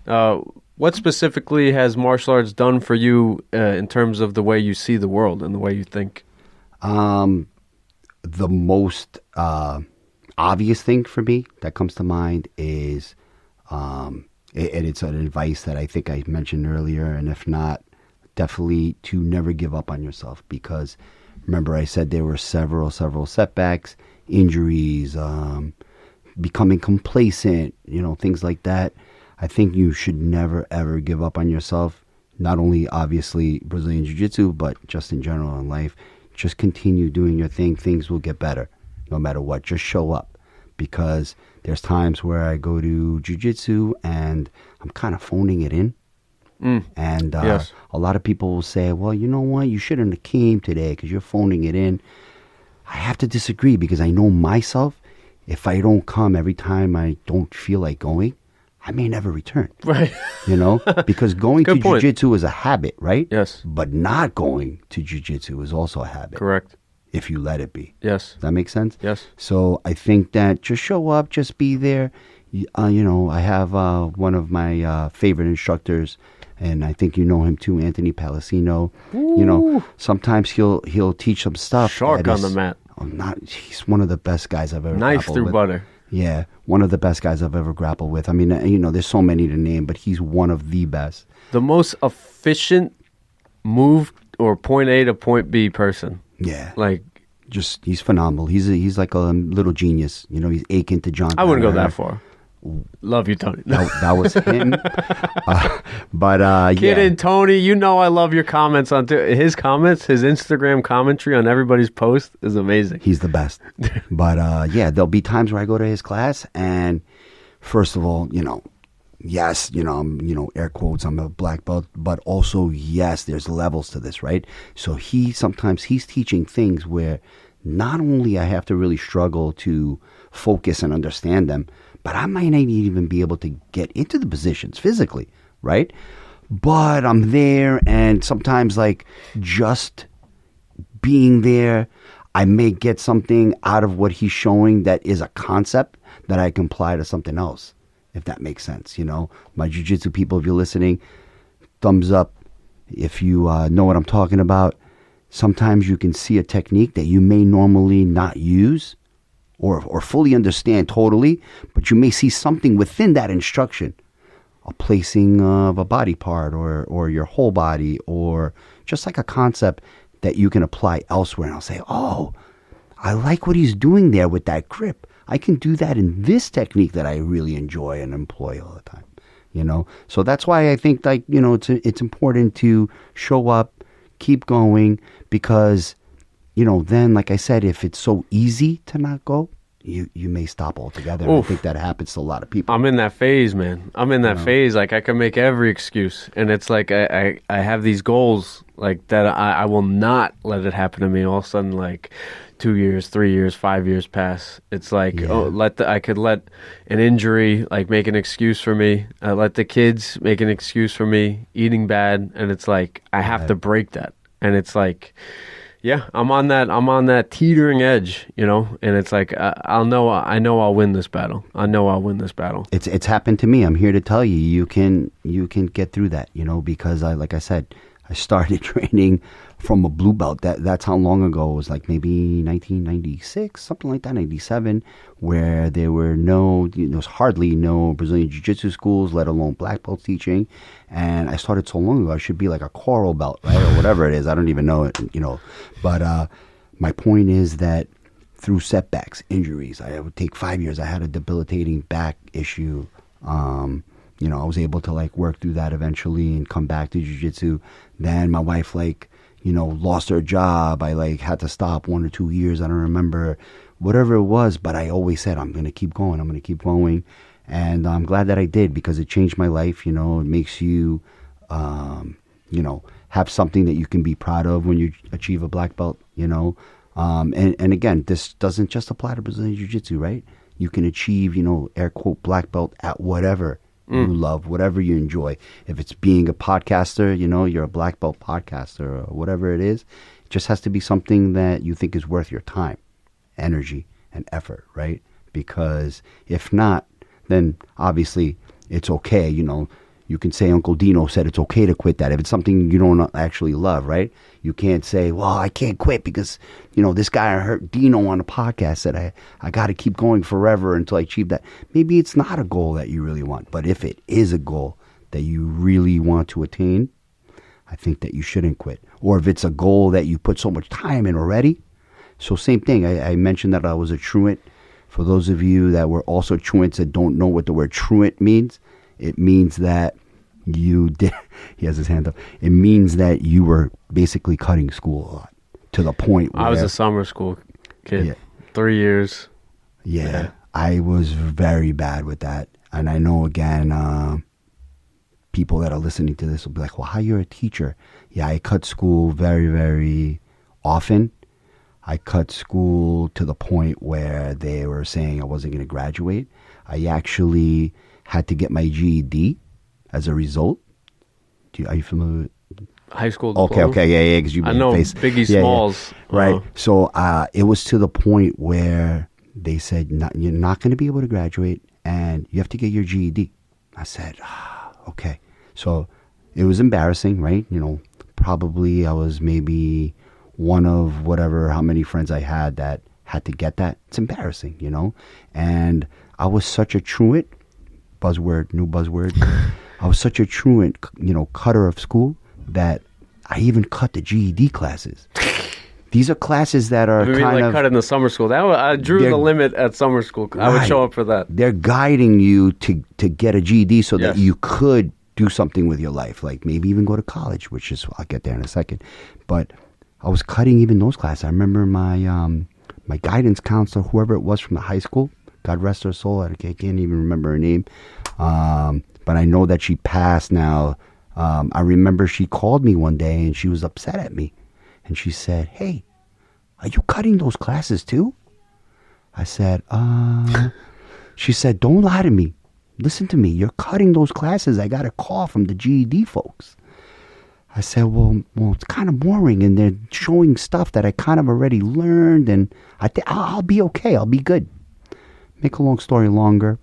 What specifically has martial arts done for you in terms of the way you see the world and the way you think? The most obvious thing for me that comes to mind is, and it's an advice that I think I mentioned earlier, and if not, definitely to never give up on yourself, because remember I said there were several setbacks, injuries, becoming complacent, things like that. I think you should never ever give up on yourself. Not only obviously Brazilian Jiu-Jitsu, but just in general in life. Just continue doing your thing. Things will get better no matter what. Just show up, because there's times where I go to Jiu-Jitsu and I'm kind of phoning it in. And Yes. a lot of people will say, well, you know what? You shouldn't have came today because you're phoning it in. I have to disagree, because I know myself. If I don't come every time I don't feel like going, I may never return. Right. Because going to Good point. jiu-jitsu is a habit, right? Yes. But not going to jiu-jitsu is also a habit. Correct. If you let it be. Yes. Does that make sense? Yes. So I think that just show up, just be there. I have one of my favorite instructors, and I think you know him too, Anthony Palacino. Sometimes he'll teach some stuff. Shark that on is- the mat. He's one of the best guys I've ever Knife grappled through with. butter. Yeah, one of the best guys I've ever grappled with. I mean, there's so many to name, but he's one of the best. The most efficient move, or point A to point B person. Yeah, Like, just he's phenomenal. He's like a little genius. He's akin to John. I wouldn't go Connor. that far. Love you, Tony. That was him. Kidding, Yeah, Tony. I love your comments on his comments. His Instagram commentary on everybody's post is amazing. he's the best. But there'll be times where I go to his class, and first of all, yes, I'm, air quotes, I'm a black belt, but also, yes, there's levels to this, right? So sometimes he's teaching things where not only I have to really struggle to focus and understand them, but I might not even be able to get into the positions physically, right? But I'm there, and sometimes, like, just being there, I may get something out of what he's showing that is a concept that I can apply to something else, if that makes sense. My jiu-jitsu people, if you're listening, thumbs up if you know what I'm talking about. Sometimes you can see a technique that you may normally not use or fully understand totally, but you may see something within that instruction, a placing of a body part or your whole body, or just like a concept that you can apply elsewhere. And I'll say, oh, I like what he's doing there with that grip. I can do that in this technique that I really enjoy and employ all the time. So that's why I think, like, it's important to show up, keep going, because then, like I said, if it's so easy to not go, you may stop altogether. And I think that happens to a lot of people. I'm in that phase, man. I'm in that phase. Like, I can make every excuse, and it's like I have these goals, like, that I will not let it happen to me. All of a sudden, like, 2 years, 3 years, 5 years pass. It's like, I could let an injury, like, make an excuse for me. I let the kids make an excuse for me eating bad, and it's like I have to break that. And it's like, yeah, I'm on that teetering edge, and it's like I know I'll win this battle. I know I'll win this battle. It's happened to me. I'm here to tell you, you can get through that, because like I said, I started training from a blue belt. That's how long ago it was, like maybe 1996, something like that, 97, where there was hardly no Brazilian Jiu-Jitsu schools, let alone black belt teaching. And I started so long ago, I should be like a coral belt, right? Or whatever it is. I don't even know it, But my point is that through setbacks, injuries, I would take 5 years. I had a debilitating back issue. I was able to, like, work through that eventually and come back to jiu-jitsu. Then my wife, like, lost her job. I, like, had to stop 1 or 2 years. I don't remember, whatever it was, but I always said, I'm going to keep going. I'm going to keep going. And I'm glad that I did, because it changed my life. It makes you, have something that you can be proud of when you achieve a black belt, And again, this doesn't just apply to Brazilian Jiu-Jitsu, right? You can achieve, air quote, black belt at whatever you love, whatever you enjoy. If it's being a podcaster, you're a black belt podcaster, or whatever it is. It just has to be something that you think is worth your time, energy, and effort, right? Because if not, then obviously it's okay. You can say Uncle Dino said it's okay to quit that if it's something you don't actually love, right? You can't say, well, I can't quit because, this guy I heard Dino on the podcast said I got to keep going forever until I achieve that. Maybe it's not a goal that you really want, but if it is a goal that you really want to attain, I think that you shouldn't quit. Or if it's a goal that you put so much time in already. So same thing. I mentioned that I was a truant. For those of you that were also truants that don't know what the word truant means, it means that you did. He has his hand up. It means that you were basically cutting school a lot to the point where I was a summer school kid. Yeah. 3 years. Yeah, I was very bad with that. And I know, again, people that are listening to this will be like, well, how you're a teacher? Yeah, I cut school very, very often. I cut school to the point where they were saying I wasn't going to graduate. I actually had to get my GED as a result. Are you familiar with High school diploma. Okay, yeah, because you I know Biggie Smalls. Yeah. Right. So it was to the point where they said, you're not going to be able to graduate and you have to get your GED. I said, okay. So it was embarrassing, right? Probably I was maybe one of how many friends I had that had to get that. It's embarrassing, And I was such a truant, new buzzword. I was such a truant, cutter of school that I even cut the GED classes. These are classes that are cut in the summer school. I drew the limit at summer school. I would show up for that. They're guiding you to get a GED so that you could do something with your life, like maybe even go to college, which is, I'll get there in a second. But I was cutting even those classes. I remember my guidance counselor, whoever it was from the high school, God rest her soul, I can't even remember her name, but I know that she passed now. I remember she called me one day and she was upset at me. And she said, hey, are you cutting those classes too? I said, She said, don't lie to me. Listen to me. You're cutting those classes. I got a call from the GED folks. I said, well, it's kind of boring. And they're showing stuff that I kind of already learned. And I'll be okay. I'll be good. Make a long story longer.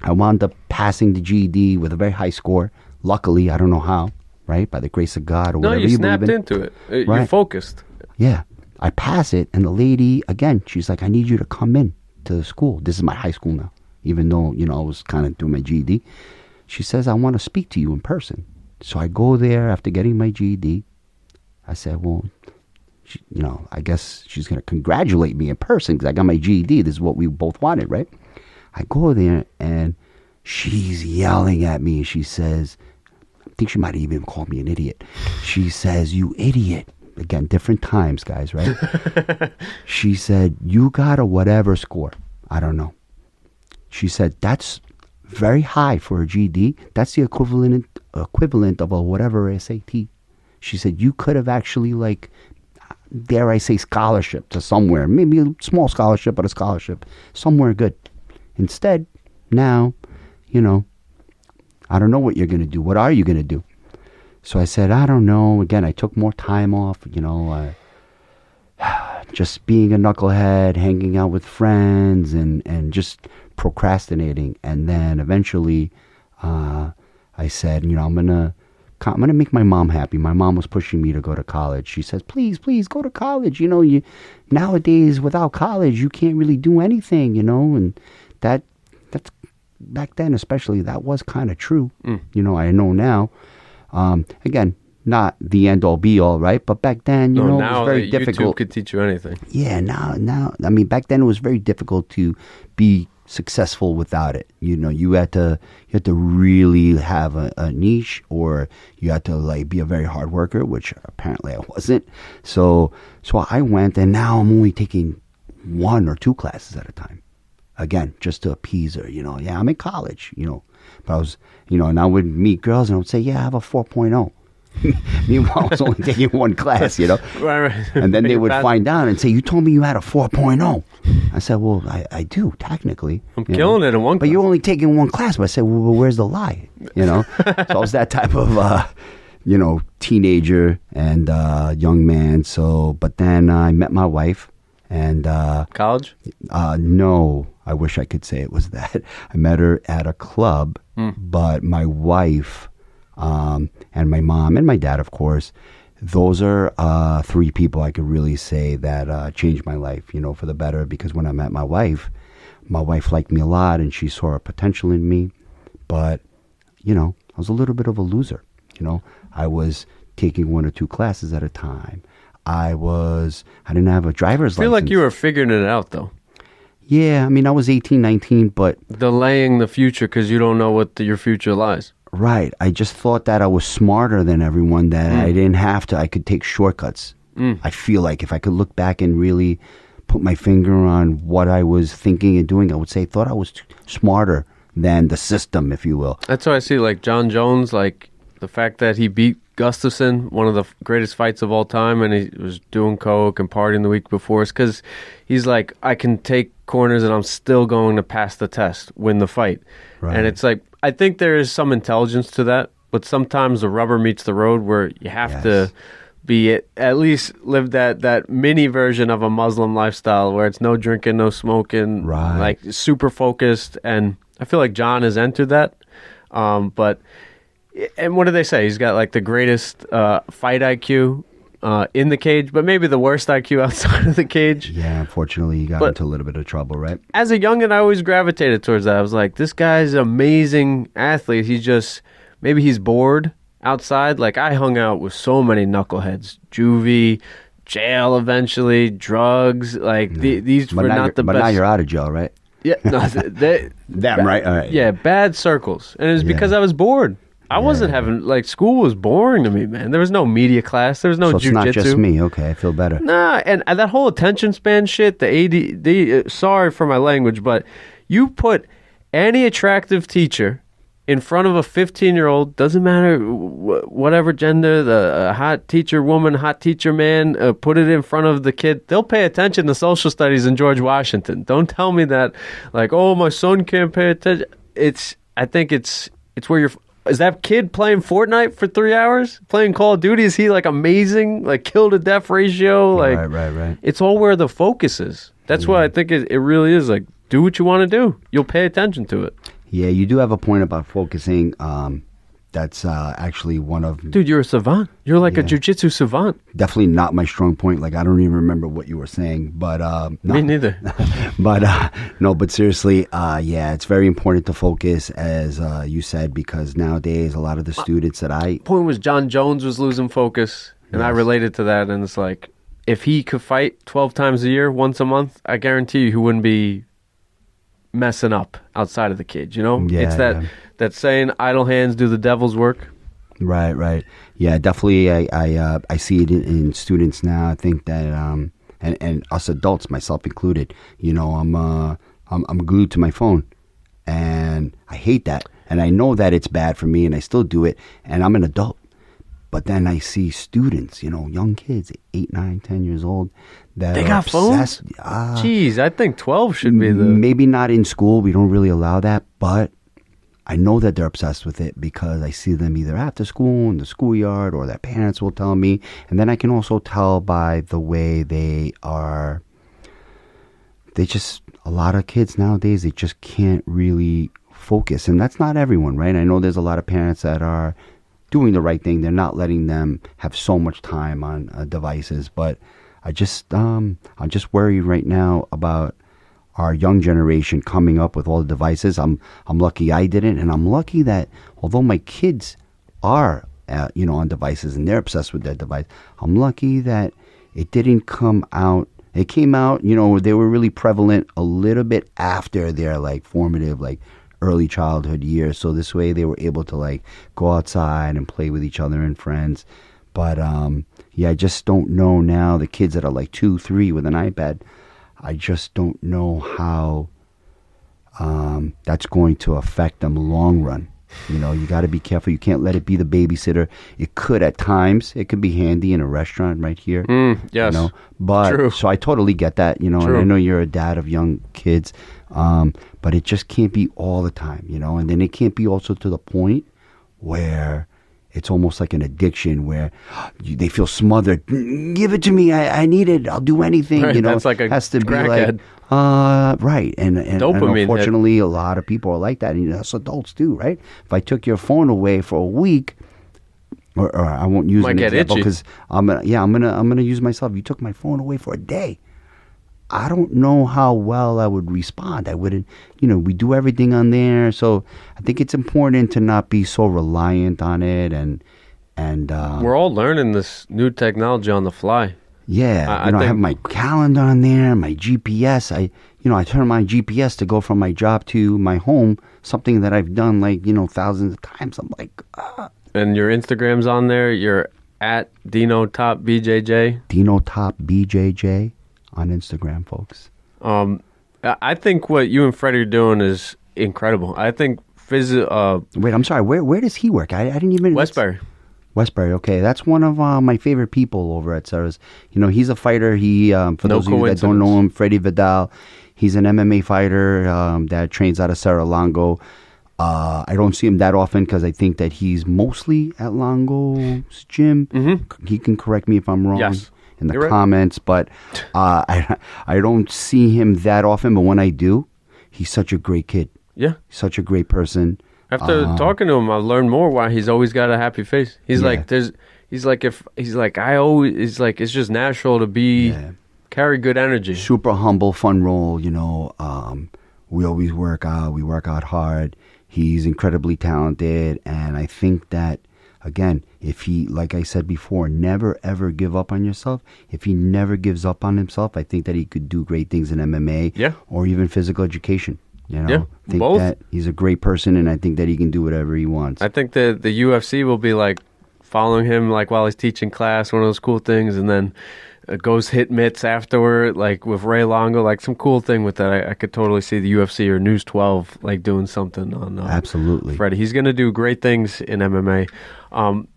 I wound up passing the GED with a very high score. Luckily, I don't know how, right? By the grace of God or whatever you believe in. No, you snapped into it. Right. You're focused. Yeah. I pass it, and the lady, again, she's like, I need you to come in to the school. This is my high school now, even though, I was kind of doing my GED. She says, I want to speak to you in person. So I go there after getting my GED. I said, well, I guess she's going to congratulate me in person because I got my GED. This is what we both wanted, right? I go there, and she's yelling at me. She says, I think she might have even called me an idiot. She says, you idiot. Again, different times, guys, right? She said, you got a whatever score. I don't know. She said, that's very high for a GED. That's the equivalent of a whatever SAT. She said, you could have actually, dare I say, scholarship to somewhere. Maybe a small scholarship, but a scholarship. Somewhere good. Instead, now, I don't know what you're going to do. What are you going to do? So I said, I don't know. Again, I took more time off, just being a knucklehead, hanging out with friends and just procrastinating. And then eventually I said, I'm going to make my mom happy. My mom was pushing me to go to college. She says, please go to college. You nowadays without college, you can't really do anything, and that's back then, especially, that was kind of true. I know now. Again, not the end all be all, right? But back then, it was very difficult. YouTube could teach you anything. Yeah, now, back then it was very difficult to be successful without it. You had to really have a niche, or you had to be a very hard worker, which apparently I wasn't. So I went, and now I'm only taking 1 or 2 classes at a time. Again, just to appease her, yeah, I'm in college, but I was, and I would meet girls and I would say, yeah, I have a 4.0. Meanwhile, I was only taking 1 class, Right. And then they would find out and say, you told me you had a 4.0. I said, well, I do, technically. I'm killing it in one class. But you're only taking 1 class. But I said, well, where's the lie? So I was that type of, teenager and young man. So, but then I met my wife. And College? no, I wish I could say it was that. I met her at a club, but my wife and my mom and my dad, of course, those are three people I could really say that changed my life, for the better. Because when I met my wife liked me a lot, and she saw a potential in me. But, I was a little bit of a loser. I was taking 1 or 2 classes at a time. I didn't have a driver's license. I feel like you were figuring it out, though. Yeah, I was 18, 19, but... Delaying the future because you don't know what your future lies. Right. I just thought that I was smarter than everyone, that I didn't have to. I could take shortcuts. I feel like if I could look back and really put my finger on what I was thinking and doing, I would say I thought I was smarter than the system, if you will. That's why I see, like, John Jones, like, the fact that he beat Gustafson, one of the greatest fights of all time, and he was doing coke and partying the week before, is because he's like, I can take corners and I'm still going to pass the test, win the fight. Right. And it's like, I think there is some intelligence to that, but sometimes the rubber meets the road where you have to be at least live that mini version of a Muslim lifestyle where it's no drinking, no smoking, like super focused. And I feel like John has entered that. And what do they say? He's got like the greatest fight IQ in the cage, but maybe the worst IQ outside of the cage. Yeah, unfortunately, he got into a little bit of trouble, right? As a youngin', I always gravitated towards that. I was like, this guy's an amazing athlete. Maybe he's bored outside. Like, I hung out with so many knuckleheads. Juvie, jail eventually, drugs. Like, these were not the best. But now you're out of jail, right? Yeah. No, right? All right. Yeah, bad circles. And it was because I was bored. I wasn't having, like, school was boring to me, man. There was no media class. There was no so jujitsu. It's not just me. Okay, I feel better. Nah, and that whole attention span shit, the ADD, sorry for my language, but you put any attractive teacher in front of a 15-year-old, doesn't matter whatever gender, the hot teacher woman, hot teacher man, put it in front of the kid, they'll pay attention to social studies in George Washington. Don't tell me that, like, oh, my son can't pay attention. I think it's where you're... Is that kid playing Fortnite for 3 hours? Playing Call of Duty? Is he, like, amazing? Like, kill to death ratio? Like, right. It's all where the focus is. That's why I think it really is, like, do what you want to do. You'll pay attention to it. Yeah, you do have a point about focusing. That's actually one of... Dude, you're a savant. You're like a jiu-jitsu savant. Definitely not my strong point. Like, I don't even remember what you were saying. But no. Me neither. But seriously, it's very important to focus, as you said, because nowadays a lot of the students that point was John Jones was losing focus, and I related to that, and it's like, if he could fight 12 times a year, once a month, I guarantee you he wouldn't be messing up outside of the cage, it's that saying, idle hands do the devil's work. Right. Yeah, definitely. I see it in students now. I think that and us adults, myself included, I'm glued to my phone, and I hate that, and I know that it's bad for me, and I still do it, and I'm an adult. But then I see students, young kids, 8, 9, 10 years old, that they are got obsessed. phones? Jeez, I think 12 should be Maybe not in school. We don't really allow that. But I know that they're obsessed with it because I see them either after school, in the schoolyard, or their parents will tell me. And then I can also tell by the way they are. A lot of kids nowadays, they just can't really focus. And that's not everyone, right? I know there's a lot of parents that are doing the right thing. They're not letting them have so much time on devices, but I'm just worried right now about our young generation coming up with all the devices. I'm lucky I didn't, and I'm lucky that although my kids are on devices and they're obsessed with their device, I'm lucky that it didn't come out. It came out, they were really prevalent a little bit after their like formative, like early childhood years, so this way they were able to like go outside and play with each other and friends. But I just don't know now, the kids that are like 2, 3 with an iPad, I just don't know how that's going to affect them long run. You got to be careful. You can't let it be the babysitter. It could at times. It could be handy in a restaurant right here. Yes. But true. So I totally get that. And I know you're a dad of young kids. But it just can't be all the time. And then it can't be also to the point where it's almost like an addiction where they feel smothered. Give it to me. I need it. I'll do anything. Right, You know, that's like a has to be crackhead. like, right. And Dopamine unfortunately, a lot of people are like that. And that's adults too, right? If I took your phone away for a week, or I won't use Might an get example itchy. because I'm gonna use myself. You took my phone away for a day. I don't know how well I would respond. I wouldn't, we do everything on there. So I think it's important to not be so reliant on it. And We're all learning this new technology on the fly. yeah, I I think- have my calendar on there, my GPS. I turn my GPS to go from my job to my home, something that I've done thousands of times. I'm like, And your Instagram's on there. You're at Dino Top BJJ. Dino Top BJJ on Instagram, folks. I think what you and Freddie are doing is incredible. I think Wait, I'm sorry. Where does he work? I didn't even. Westbury. Westbury, okay. That's one of my favorite people over at Sarah's. He's a fighter. He, for No those of you that don't know coincidence. him, Freddie Vidal. He's an MMA fighter that trains out of Sarah Longo. I don't see him that often because I think that he's mostly at Longo's gym. Mm-hmm. He can correct me if I'm wrong Yes. in the You're right. comments, but I don't see him that often. But when I do, he's such a great kid. Yeah. Such a great person. After talking to him, I've learned more why he's always got a happy face. He's Yeah. like, it's just natural to carry good energy. Super humble, fun role. We always work out. We work out hard. He's incredibly talented, and I think that again, if he, like I said before, never ever give up on yourself. If he never gives up on himself, I think that he could do great things in MMA, Yeah. or even physical education. Yeah, I think both. that he's a great person, and I think that he can do whatever he wants. I think the UFC will be like following him like while he's teaching class, one of those cool things, and then goes hit mitts afterward, like with Ray Longo, like some cool thing with that. I could totally see the UFC or News 12 like doing something on Absolutely. Freddie. He's going to do great things in MMA,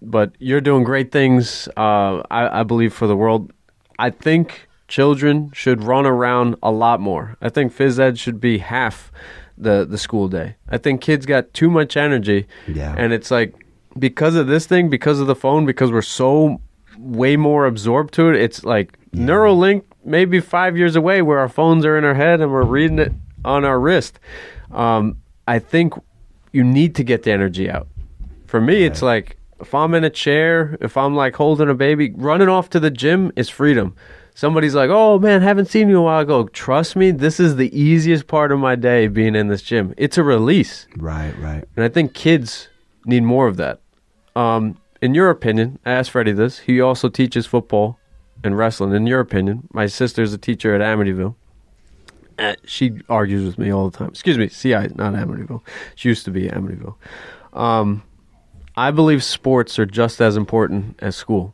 but you're doing great things, I believe, for the world. I think children should run around a lot more. I think phys ed should be half the school day. I think kids got too much energy, Yeah. and it's like because of this thing, because of the phone, because we're so way more absorbed to it. It's like Neuralink maybe 5 years away where our phones are in our head and we're reading it on our wrist. I think you need to get the energy out. For me, it's like if I'm in a chair, if I'm like holding a baby, running off to the gym is freedom. Somebody's like, oh man, haven't seen you in a while. I go, trust me, this is the easiest part of my day being in this gym. It's a release. Right. And I think kids need more of that. In your opinion, I asked Freddie this. He also teaches football and wrestling. In your opinion, my sister's a teacher at Amityville. She argues with me all the time. Excuse me, CI, not Amityville. She used to be at Amityville. I believe sports are just as important as school.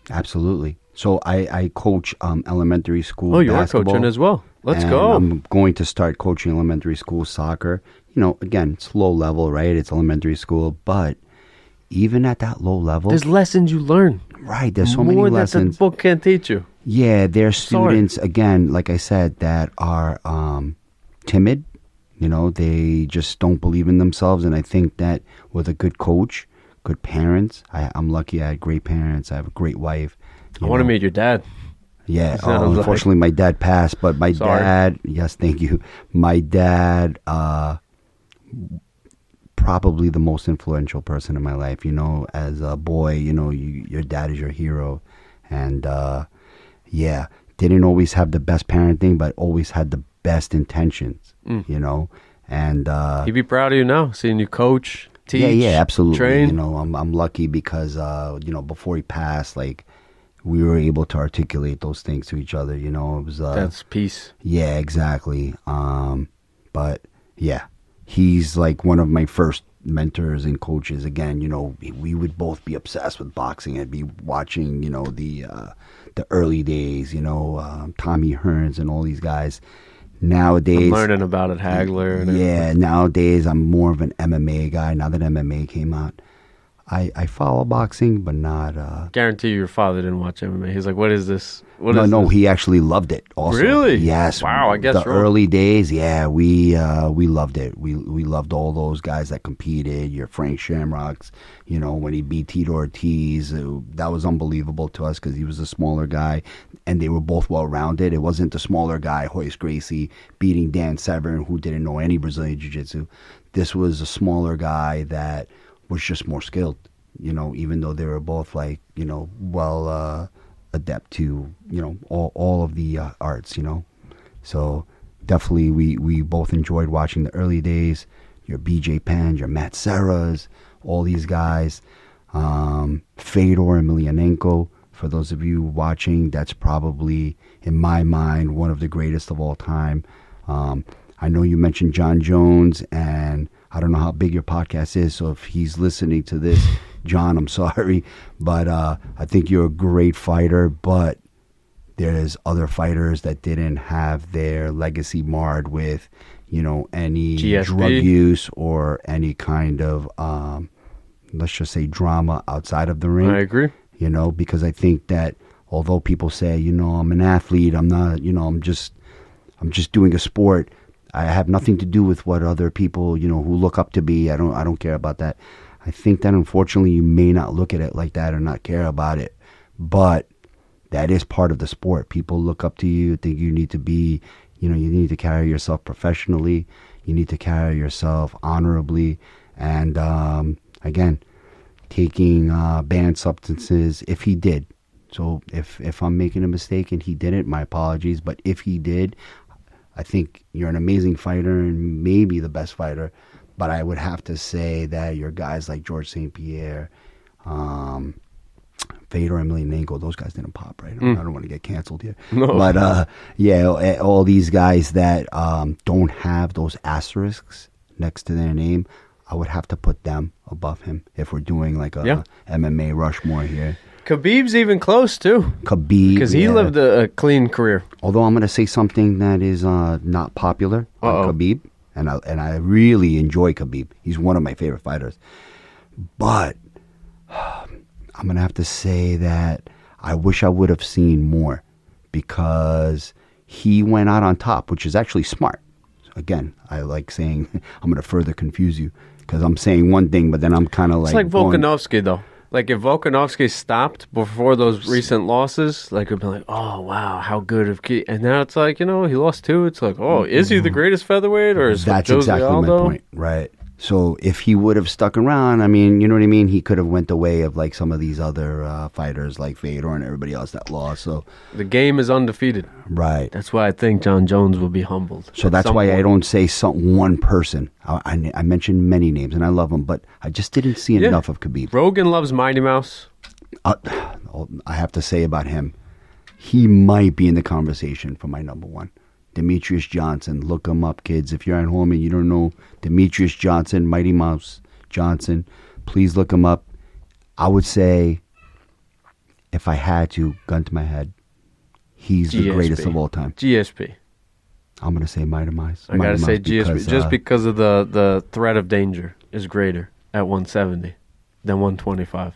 Absolutely. So I coach elementary school. Oh, you basketball, are coaching as well. Let's and go. I'm going to start coaching elementary school soccer. Again, it's low level, right? It's elementary school, but even at that low level, There's lessons you learn. right? There's so more many that lessons. the book can't teach you. Yeah, there's students again, like I said, that are timid. They just don't believe in themselves, and I think that with a good coach, good parents, I'm lucky. I had great parents. I have a great wife. I want to meet your dad. Yeah, sounds like- unfortunately, my dad passed, but my Sorry. dad, yes, thank you. My dad, probably the most influential person in my life. As a boy, your dad is your hero, and didn't always have the best parenting, but always had the best intentions. And He'd be proud of you now, seeing you coach, teach, yeah, absolutely. train. I'm lucky because before he passed, like we were able to articulate those things to each other. It was That's peace. yeah, exactly. But yeah, he's like one of my first mentors and coaches. Again, we would both be obsessed with boxing. I'd be watching, the early days, Tommy Hearns and all these guys. Nowadays, I'm learning about it, Hagler. And yeah, nowadays I'm more of an MMA guy. Now that MMA came out, I follow boxing, but not. Guarantee your father didn't watch MMA. He's like, what is this? No, he actually loved it. Also, really? Yes. Wow, I guess the early days. Yeah, we loved it. We loved all those guys that competed. Your Frank Shamrocks. When he beat Tito Ortiz, that was unbelievable to us because he was a smaller guy, and they were both well rounded. It wasn't the smaller guy, Hoist Gracie, beating Dan Severn, who didn't know any Brazilian Jiu-Jitsu. This was a smaller guy that was just more skilled. Even though they were both well adept to all of the arts. So definitely we both enjoyed watching the early days. Your BJ Penn, your Matt Serras, all these guys. Fedor Emelianenko, for those of you watching, that's probably in my mind one of the greatest of all time. I know you mentioned John Jones, and I don't know how big your podcast is, so if he's listening to this, John, I'm sorry, but I think you're a great fighter, but there's other fighters that didn't have their legacy marred with, any GSP. Drug use or any kind of, let's just say, drama outside of the ring. I agree. Because I think that although people say, I'm an athlete, I'm not, I'm just doing a sport. I have nothing to do with what other people, who look up to be. I don't care about that. I think that unfortunately you may not look at it like that or not care about it, but that is part of the sport. People look up to you, think you need to be, you need to carry yourself professionally. You need to carry yourself honorably. And again, taking banned substances, if he did. So if I'm making a mistake and he didn't, my apologies. But if he did, I think you're an amazing fighter and maybe the best fighter. But I would have to say that your guys like George St. Pierre, Fedor Emelianenko, those guys didn't pop, right? I don't want to get canceled here. No. But all these guys that don't have those asterisks next to their name, I would have to put them above him if we're doing like a MMA Rushmore here. Khabib's even close, too. Khabib. Because he lived a clean career. Although I'm going to say something that is not popular on Khabib, and I really enjoy Khabib. He's one of my favorite fighters. But I'm going to have to say that I wish I would have seen more because he went out on top, which is actually smart. Again, I like saying I'm going to further confuse you because I'm saying one thing, but then I'm kind of like... It's like Volkanovski, though. Like, if Volkanovski stopped before those recent losses, like, it'd be like, oh, wow, how good of Key. And now it's like, he lost two. It's like, oh, is he the greatest featherweight? Or is That's Jose exactly Aldo? my point, right? So if he would have stuck around, I mean, you know what I mean? He could have went the way of, like, some of these other fighters like Fedor and everybody else that lost. So the game is undefeated. Right. That's why I think John Jones will be humbled. So that's why I don't say one person. I mentioned many names, and I love them, but I just didn't see enough of Khabib. Rogan loves Mighty Mouse. I have to say about him, he might be in the conversation for my number one. Demetrius Johnson. Look him up, kids. If you're at home and you don't know Demetrius Johnson, Mighty Mouse Johnson, please look him up. I would say, if I had to, gun to my head, he's the greatest of all time. GSP. I'm going to say Mighty Mouse. I got to say GSP. Just because of the threat of danger is greater at 170 than 125.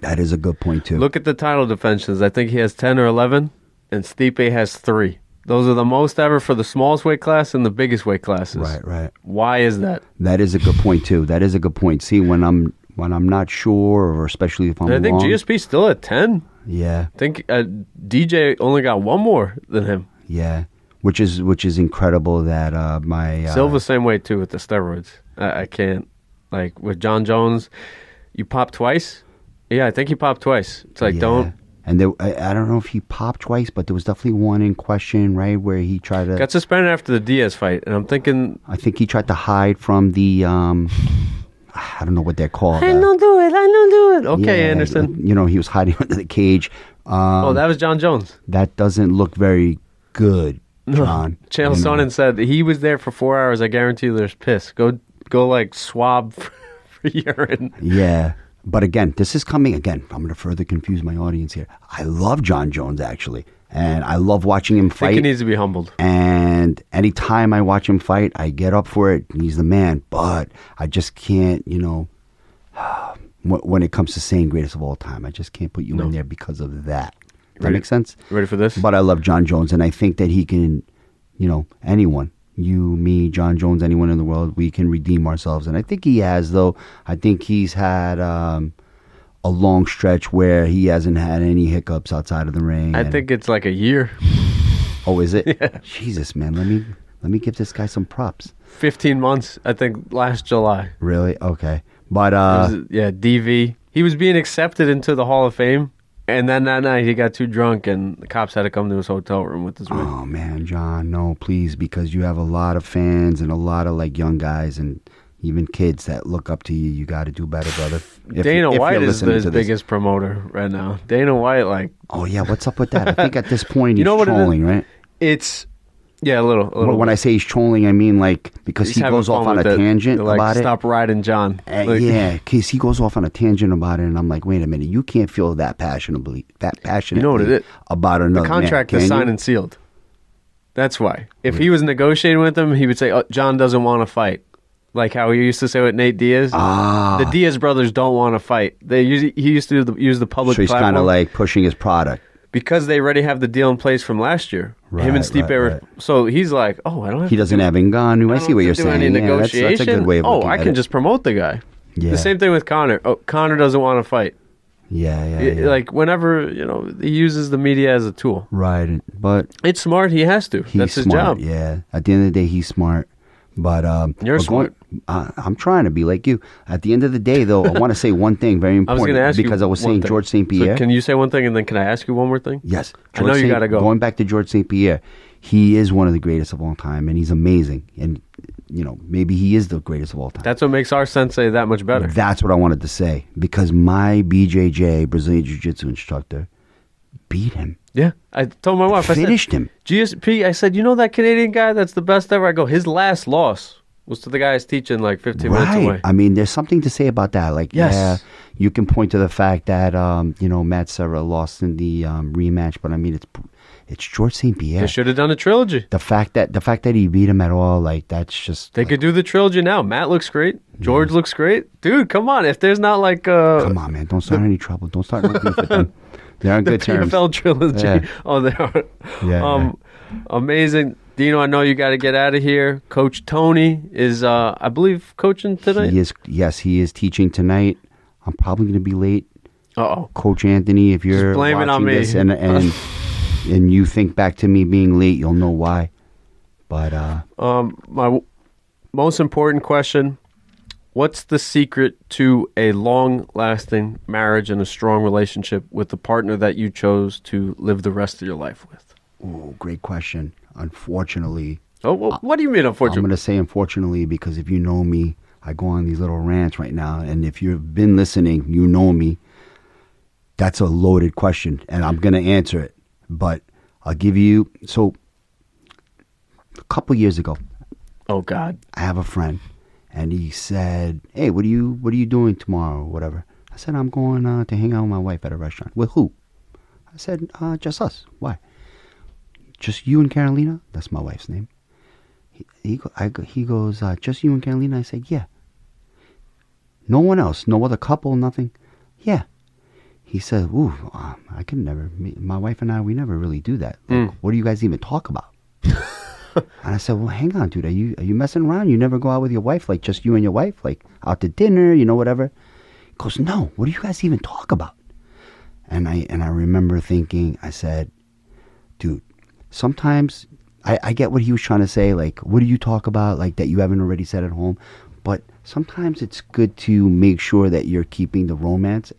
That is a good point, too. Look at the title defenses. I think he has 10 or 11, and Stipe has 3. Those are the most ever for the smallest weight class and the biggest weight classes. Right. Why is that? That is a good point, too. That is a good point. See, when I'm not sure, or especially if I'm wrong. I think GSP's still at 10. Yeah. I think DJ only got one more than him. Yeah. Which is incredible that my... Silva same way, too, with the steroids. I can't. Like, with John Jones, you pop twice? Yeah, I think he popped twice. It's like, don't... And I don't know if he popped twice, but there was definitely one in question, right, where he tried to... Got suspended after the Diaz fight, and I'm thinking... I think he tried to hide from the... I don't know what they're called. I don't do it. Okay, yeah, Anderson. He was hiding under the cage. That was John Jones. That doesn't look very good, John. Chael Sonnen said he was there for 4 hours. I guarantee you there's piss. Go like swab for urine. Yeah. But again, this is coming again. I'm going to further confuse my audience here. I love John Jones, actually. And I love watching him fight. I think he needs to be humbled. And anytime I watch him fight, I get up for it. He's the man. But I just can't, when it comes to saying greatest of all time. I just can't put you in there because of that. Does that make sense? Ready for this? But I love John Jones, and I think that he can, anyone, you, me, John Jones, anyone in the world, we can redeem ourselves. And I think he has, though. I think he's had a long stretch where he hasn't had any hiccups outside of the ring. I think it's like a year. Oh, is it? Yeah. Jesus, man. Let me give this guy some props. 15 months, I think, last July. Really? Okay. But DV. He was being accepted into the Hall of Fame, and then that night he got too drunk, and the cops had to come to his hotel room with his ring. Oh man, John, no, please, because you have a lot of fans and a lot of like young guys and even kids that look up to you. You got to do better, brother. Dana White is his biggest promoter right now. Dana White, Oh yeah, what's up with that? I think at this point he's know what trolling, right? It's. Yeah, a little. When I say he's trolling, I mean because he goes off on a tangent about it. Stop riding, John. Yeah, because he goes off on a tangent about it, and I'm like, wait a minute, you can't feel that passionately You know what it is? About another The contract man, is signed and sealed. That's why. If he was negotiating with him, he would say, John doesn't want to fight. Like how he used to say with Nate Diaz. The Diaz brothers don't want to fight. He used to use the public platform. So he's kind of like pushing his product. Because they already have the deal in place from last year. Him and Stipe right. So he's like, I don't have He doesn't have Ngannou. I see what you're saying. Any negotiation. That's a good way of looking at it. I can just promote the guy. Yeah. The same thing with Conor. Conor doesn't want to fight. Yeah. Like whenever, he uses the media as a tool. Right. But it's smart. He has to. That's his job. Yeah. At the end of the day, he's smart. But you're smart. I'm trying to be like you. At the end of the day, though, I want to say one thing very important. I was going to ask because I was saying thing. George St. Pierre. So can you say one thing and then can I ask you one more thing? Yes. I know you got to go. Going back to George St. Pierre, he is one of the greatest of all time, and he's amazing. And maybe he is the greatest of all time. That's what makes our sensei that much better. That's what I wanted to say because my BJJ Brazilian Jiu-Jitsu instructor beat him. Yeah, I told my wife. Finished him. GSP. I said, that Canadian guy that's the best ever. I go, his last loss was to the guy who's teaching like 15 minutes away. I mean, there's something to say about that. Like, yes. Yeah, you can point to the fact that Matt Serra lost in the rematch, but I mean, it's George St. Pierre. They should have done a trilogy. The fact that he beat him at all, like that's just. They could do the trilogy now. Matt looks great. George looks great. Dude, come on! If there's not like come on, man! Don't start any trouble. Don't start looking for them. They're on good terms. The PFL trilogy. Yeah. Oh, they are. Yeah. Amazing. Dino, I know you got to get out of here. Coach Tony is, I believe, coaching tonight? He is teaching tonight. I'm probably going to be late. Uh-oh. Coach Anthony, if you're just blame it on me. This and you think back to me being late, you'll know why. But my most important question, what's the secret to a long-lasting marriage and a strong relationship with the partner that you chose to live the rest of your life with? Oh, great question. Unfortunately. Oh, well, what do you mean, unfortunately? I'm going to say unfortunately because if you know me, I go on these little rants right now. And if you've been listening, you know me. That's a loaded question, and I'm going to answer it. But I'll give you... So, a couple years ago... Oh, God. I have a friend, and he said, hey, what are you doing tomorrow or whatever? I said, I'm going to hang out with my wife at a restaurant. With who? I said, just us. Why? Just you and Carolina? That's my wife's name. He goes, just you and Carolina? I said, yeah. No one else? No other couple? Nothing? Yeah. He said, ooh, I could never, my wife and I, we never really do that. Like, what do you guys even talk about? And I said, well, hang on, dude. Are you messing around? You never go out with your wife, like just you and your wife, like out to dinner, whatever? He goes, no, what do you guys even talk about? And I remember thinking, I said, dude, sometimes I get what he was trying to say, like, what do you talk about, like, that you haven't already said at home? But sometimes it's good to make sure that you're keeping the romance,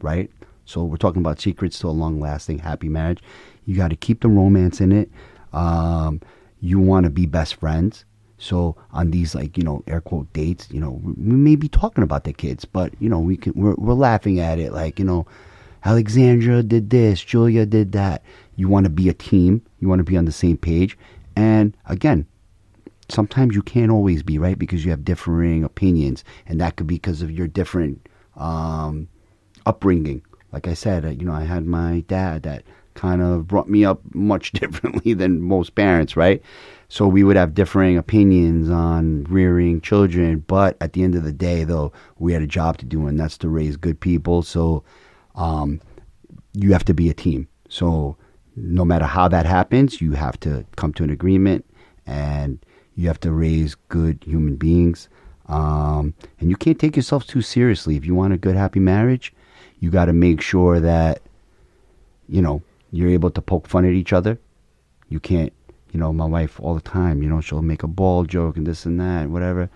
right? So we're talking about secrets to a long-lasting, happy marriage. You got to keep the romance in it. You want to be best friends. So on these, like, air quote dates, we may be talking about the kids, but, we're laughing at it, like, Alexandra did this, Julia did that. You want to be a team. You want to be on the same page. And again, sometimes you can't always be, right? Because you have differing opinions. And that could be because of your different upbringing. Like I said, I had my dad that kind of brought me up much differently than most parents, right? So we would have differing opinions on rearing children, but at the end of the day, though, we had a job to do, and that's to raise good people. So you have to be a team. So no matter how that happens, you have to come to an agreement, and you have to raise good human beings. And you can't take yourself too seriously. If you want a good, happy marriage, you got to make sure that, you know, you're able to poke fun at each other. You can't, you know, my wife all the time, you know, she'll make a ball joke and this and that, whatever.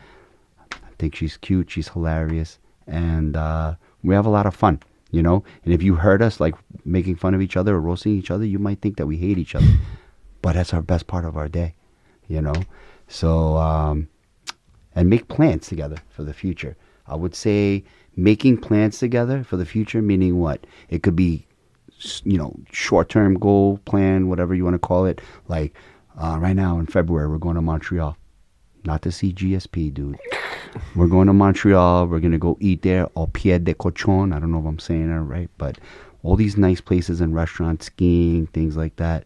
I think she's cute. She's hilarious. And we have a lot of fun, you know. And if you heard us, like, making fun of each other or roasting each other, you might think that we hate each other. But that's our best part of our day, you know. So, and make plans together for the future. I would say making plans together for the future, meaning what? It could be, you know, short-term goal plan, whatever you want to call it. Like right now in February, we're going to Montreal. Not to see GSP, dude. We're going to Montreal. We're going to go eat there au pied de cochon. I don't know if I'm saying that right, but all these nice places and restaurants, skiing, things like that.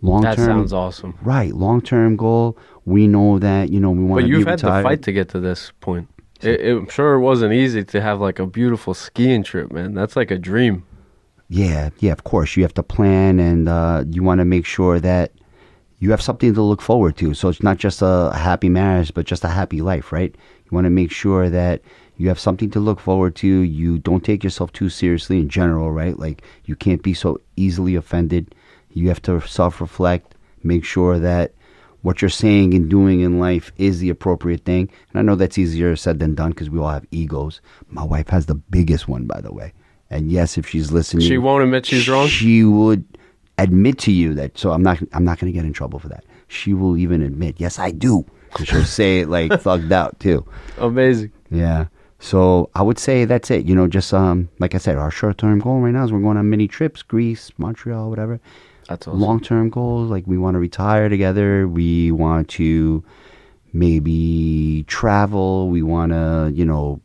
Long-term, that sounds awesome. Right. Long-term goal. We know that, you know, we want to be retired. But you've had to fight to get to this point. I'm sure it wasn't easy to have like a beautiful skiing trip, man. That's like a dream. Yeah, of course. You have to plan, and you want to make sure that you have something to look forward to. So it's not just a happy marriage, but just a happy life, right? You want to make sure that you have something to look forward to. You don't take yourself too seriously in general, right? Like, you can't be so easily offended. You have to self-reflect, make sure that what you're saying and doing in life is the appropriate thing. And I know that's easier said than done because we all have egos. My wife has the biggest one, by the way. And yes, if she's listening, she won't admit she's wrong. She would admit to you that. So I'm not going to get in trouble for that. She will even admit, yes, I do. So she'll say it like thugged out too. Amazing. Yeah. So I would say that's it. You know, just like I said, our short-term goal right now is we're going on mini trips, Greece, Montreal, whatever. That's awesome. Long-term goals, like we want to retire together. We want to maybe travel. We want to, you know,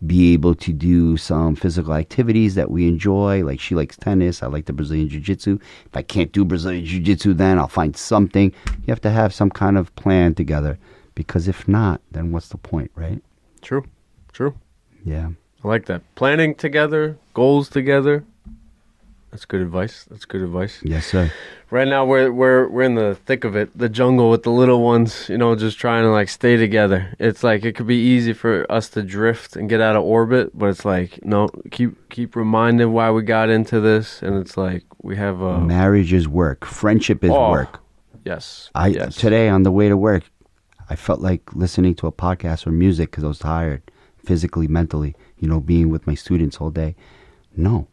be able to do some physical activities that we enjoy. Like, she likes tennis. I like the Brazilian Jiu-Jitsu. If I can't do Brazilian Jiu-Jitsu, then I'll find something. You have to have some kind of plan together, because if not, then what's the point, right? True. Yeah. I like that. Planning together, goals together. That's good advice. Yes, sir. Right now we're in the thick of it, the jungle with the little ones, you know, just trying to like stay together. It's like it could be easy for us to drift and get out of orbit, but it's like, no, keep reminding why we got into this, and it's like we have marriage is work, friendship is work. Yes. Today on the way to work, I felt like listening to a podcast or music because I was tired, physically, mentally, you know, being with my students all day. No.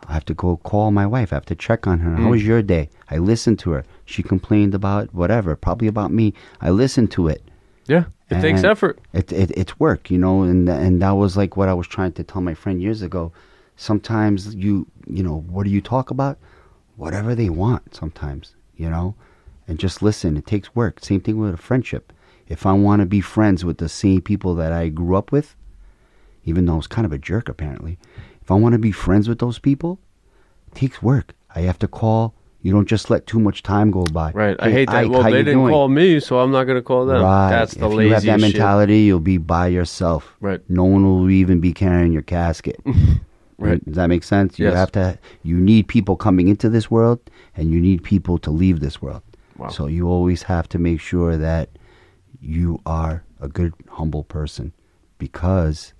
I have to go call my wife. I have to check on her. How was your day? I listened to her. She complained about whatever, probably about me. I listened to it. Yeah, it takes effort. It's work, you know, and that was like what I was trying to tell my friend years ago. Sometimes you know, what do you talk about? Whatever they want sometimes, you know, and just listen. It takes work. Same thing with a friendship. If I want to be friends with the same people that I grew up with, even though I was kind of a jerk apparently, if I want to be friends with those people, it takes work. I have to call. You don't just let too much time go by. Right. I hate that. Well, they didn't call me, so I'm not going to call them. Right. That's the lazy shit. If you have that mentality, you'll be by yourself. Right. No one will even be carrying your casket. Right. Does that make sense? Yes. You need people coming into this world, and you need people to leave this world. Wow. So you always have to make sure that you are a good, humble person, because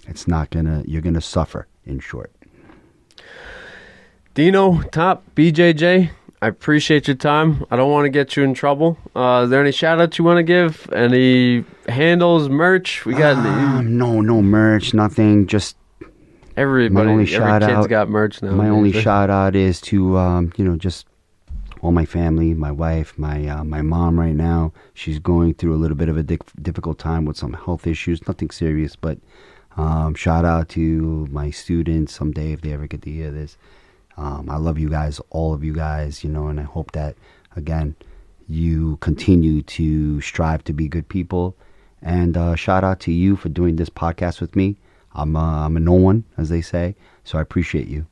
you're gonna suffer, in short. Dino, Top, BJJ, I appreciate your time. I don't want to get you in trouble. Is there any shout outs you want to give? Any handles, merch? We got no merch, nothing. Just everybody. Every kid's got merch now. My only shout out is to just all my family, my wife, my mom right now. She's going through a little bit of a difficult time with some health issues. Nothing serious, but shout out to my students someday if they ever get to hear this. I love you guys, all of you guys, you know, and I hope that, again, you continue to strive to be good people. And shout out to you for doing this podcast with me. I'm a no one, as they say, so I appreciate you.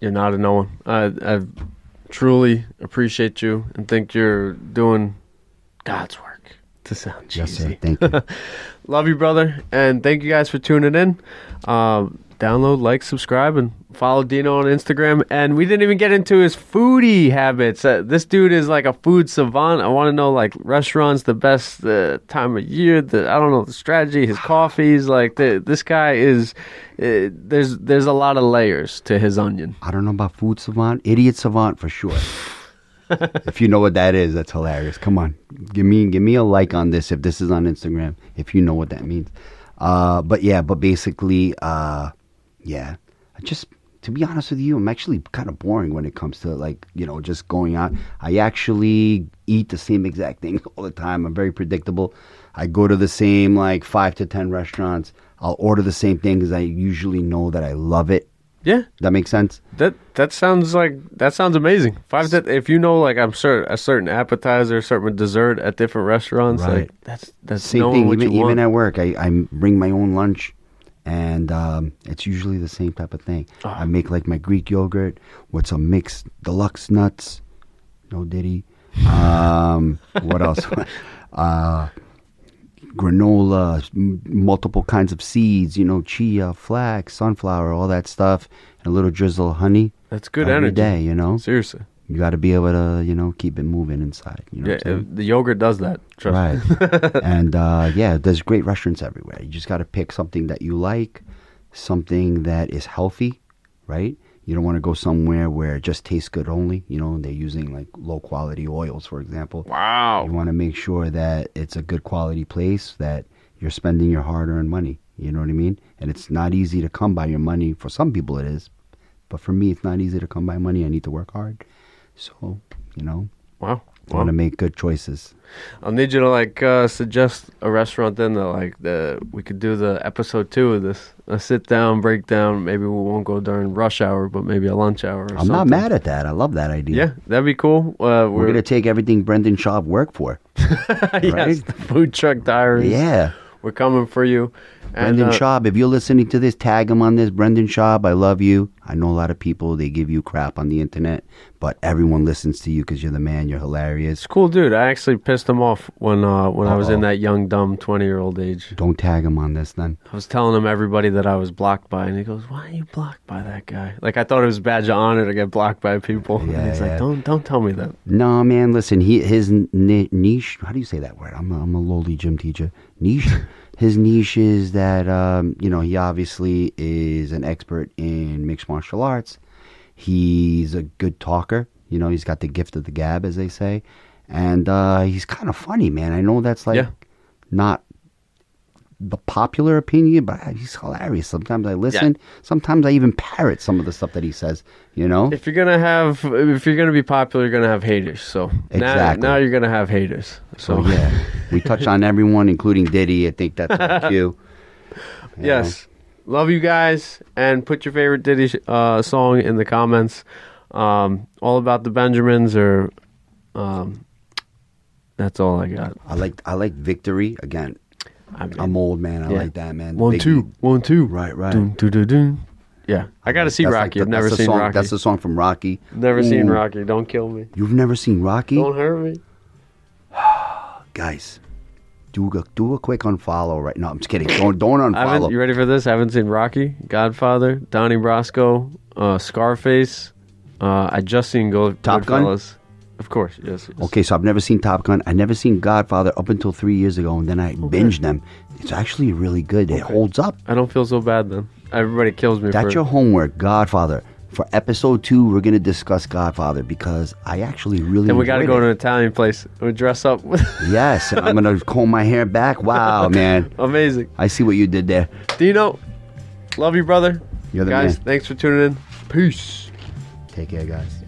You're not a no one. I've truly appreciate you and think you're doing God's work. To sound cheesy. Yes, sir. Thank you. Love you, brother, and thank you guys for tuning in. Download, like, subscribe, and follow Dino on Instagram. And we didn't even get into his foodie habits. This dude is like a food savant. I want to know like restaurants, the best time of year. I don't know the strategy. His coffees, like this guy is. There's a lot of layers to his onion. I don't know about food savant, idiot savant for sure. If you know what that is, that's hilarious. Come on, give me a like on this if this is on Instagram. If you know what that means, but basically, yeah. Just to be honest with you, I'm actually kind of boring when it comes to like just going out. I actually eat the same exact things all the time. I'm very predictable. I go to the same like 5 to 10 restaurants. I'll order the same thing because I usually know that I love it. Yeah, that makes sense. That sounds amazing. If you know like a certain appetizer, a certain dessert at different restaurants, right. Like that's same thing. Even at work, I bring my own lunch, and it's usually the same type of thing. Oh. I make like my Greek yogurt with some mixed deluxe nuts. No Diddy. What else? Granola, multiple kinds of seeds, chia, flax, sunflower, all that stuff, and a little drizzle of honey. That's good every energy. day, Seriously. You got to be able to, keep it moving inside. The yogurt does that. Trust me. And, there's great restaurants everywhere. You just got to pick something that you like, something that is healthy, right? You don't want to go somewhere where it just tastes good only. They're using like low quality oils, for example. Wow. You want to make sure that it's a good quality place, that you're spending your hard earned money. You know what I mean? And it's not easy to come by your money. For some people it is. But for me, it's not easy to come by money. I need to work hard. So, Wow. I want to make good choices. I'll need you to suggest a restaurant then that we could do the episode 2 of this. A sit down, breakdown. Maybe we won't go during rush hour, but maybe a lunch hour or something. I'm not mad at that. I love that idea. Yeah, that'd be cool. We're going to take everything Brendan Schaub worked for. Yes, right? The Food Truck Diaries. Yeah. We're coming for you. Brendan Schaub, if you're listening to this, tag him on this. Brendan Schaub, I love you. I know a lot of people, they give you crap on the internet, but everyone listens to you because you're the man. You're hilarious. It's cool, dude. I actually pissed him off when I was in that young, dumb 20-year-old age. Don't tag him on this then. I was telling him everybody that I was blocked by, and he goes, "Why are you blocked by that guy?" Like, I thought it was a badge of honor to get blocked by people. Yeah, and he's like, don't tell me that. No, man, listen, his niche, how do you say that word? I'm a lowly gym teacher. Niche? His niche is that, he obviously is an expert in mixed martial arts. He's a good talker. He's got the gift of the gab, as they say. And he's kind of funny, man. I know that's not the popular opinion, but he's hilarious. Sometimes I listen. Yeah. Sometimes I even parrot some of the stuff that he says, If you're gonna be popular, you're gonna have haters. So exactly. now you're gonna have haters. So yeah, we touch on everyone, including Diddy. I think that's on cue. Yes. Love you guys, and put your favorite Diddy song in the comments. All About the Benjamins, or that's all I got. I like Victory again. I'm old, man. I like that, man. 1 2 1 2. Right. Dun, dun, dun, dun. Yeah, I got to see Rocky. I've never seen Rocky. That's the song from Rocky. Never seen Rocky. Don't kill me. You've never seen Rocky? Don't hurt me. Guys, do a quick unfollow right now. I'm just kidding. Don't unfollow. You ready for this? I haven't seen Rocky, Godfather, Donnie Brasco, Scarface. I just seen Top Gun? Goodfellas. Of course, yes. Okay, so I've never seen Top Gun. I never seen Godfather up until 3 years ago, and then I binged them. It's actually really good. It holds up. I don't feel so bad then. Everybody kills me. That's your homework, Godfather. For episode 2, we're going to discuss Godfather because I actually really And we got to go to an Italian place. We dress up. Yes, and I'm going to comb my hair back. Wow, man. Amazing. I see what you did there. Dino, love you, brother. You're the guys, man. Thanks for tuning in. Peace. Take care, guys.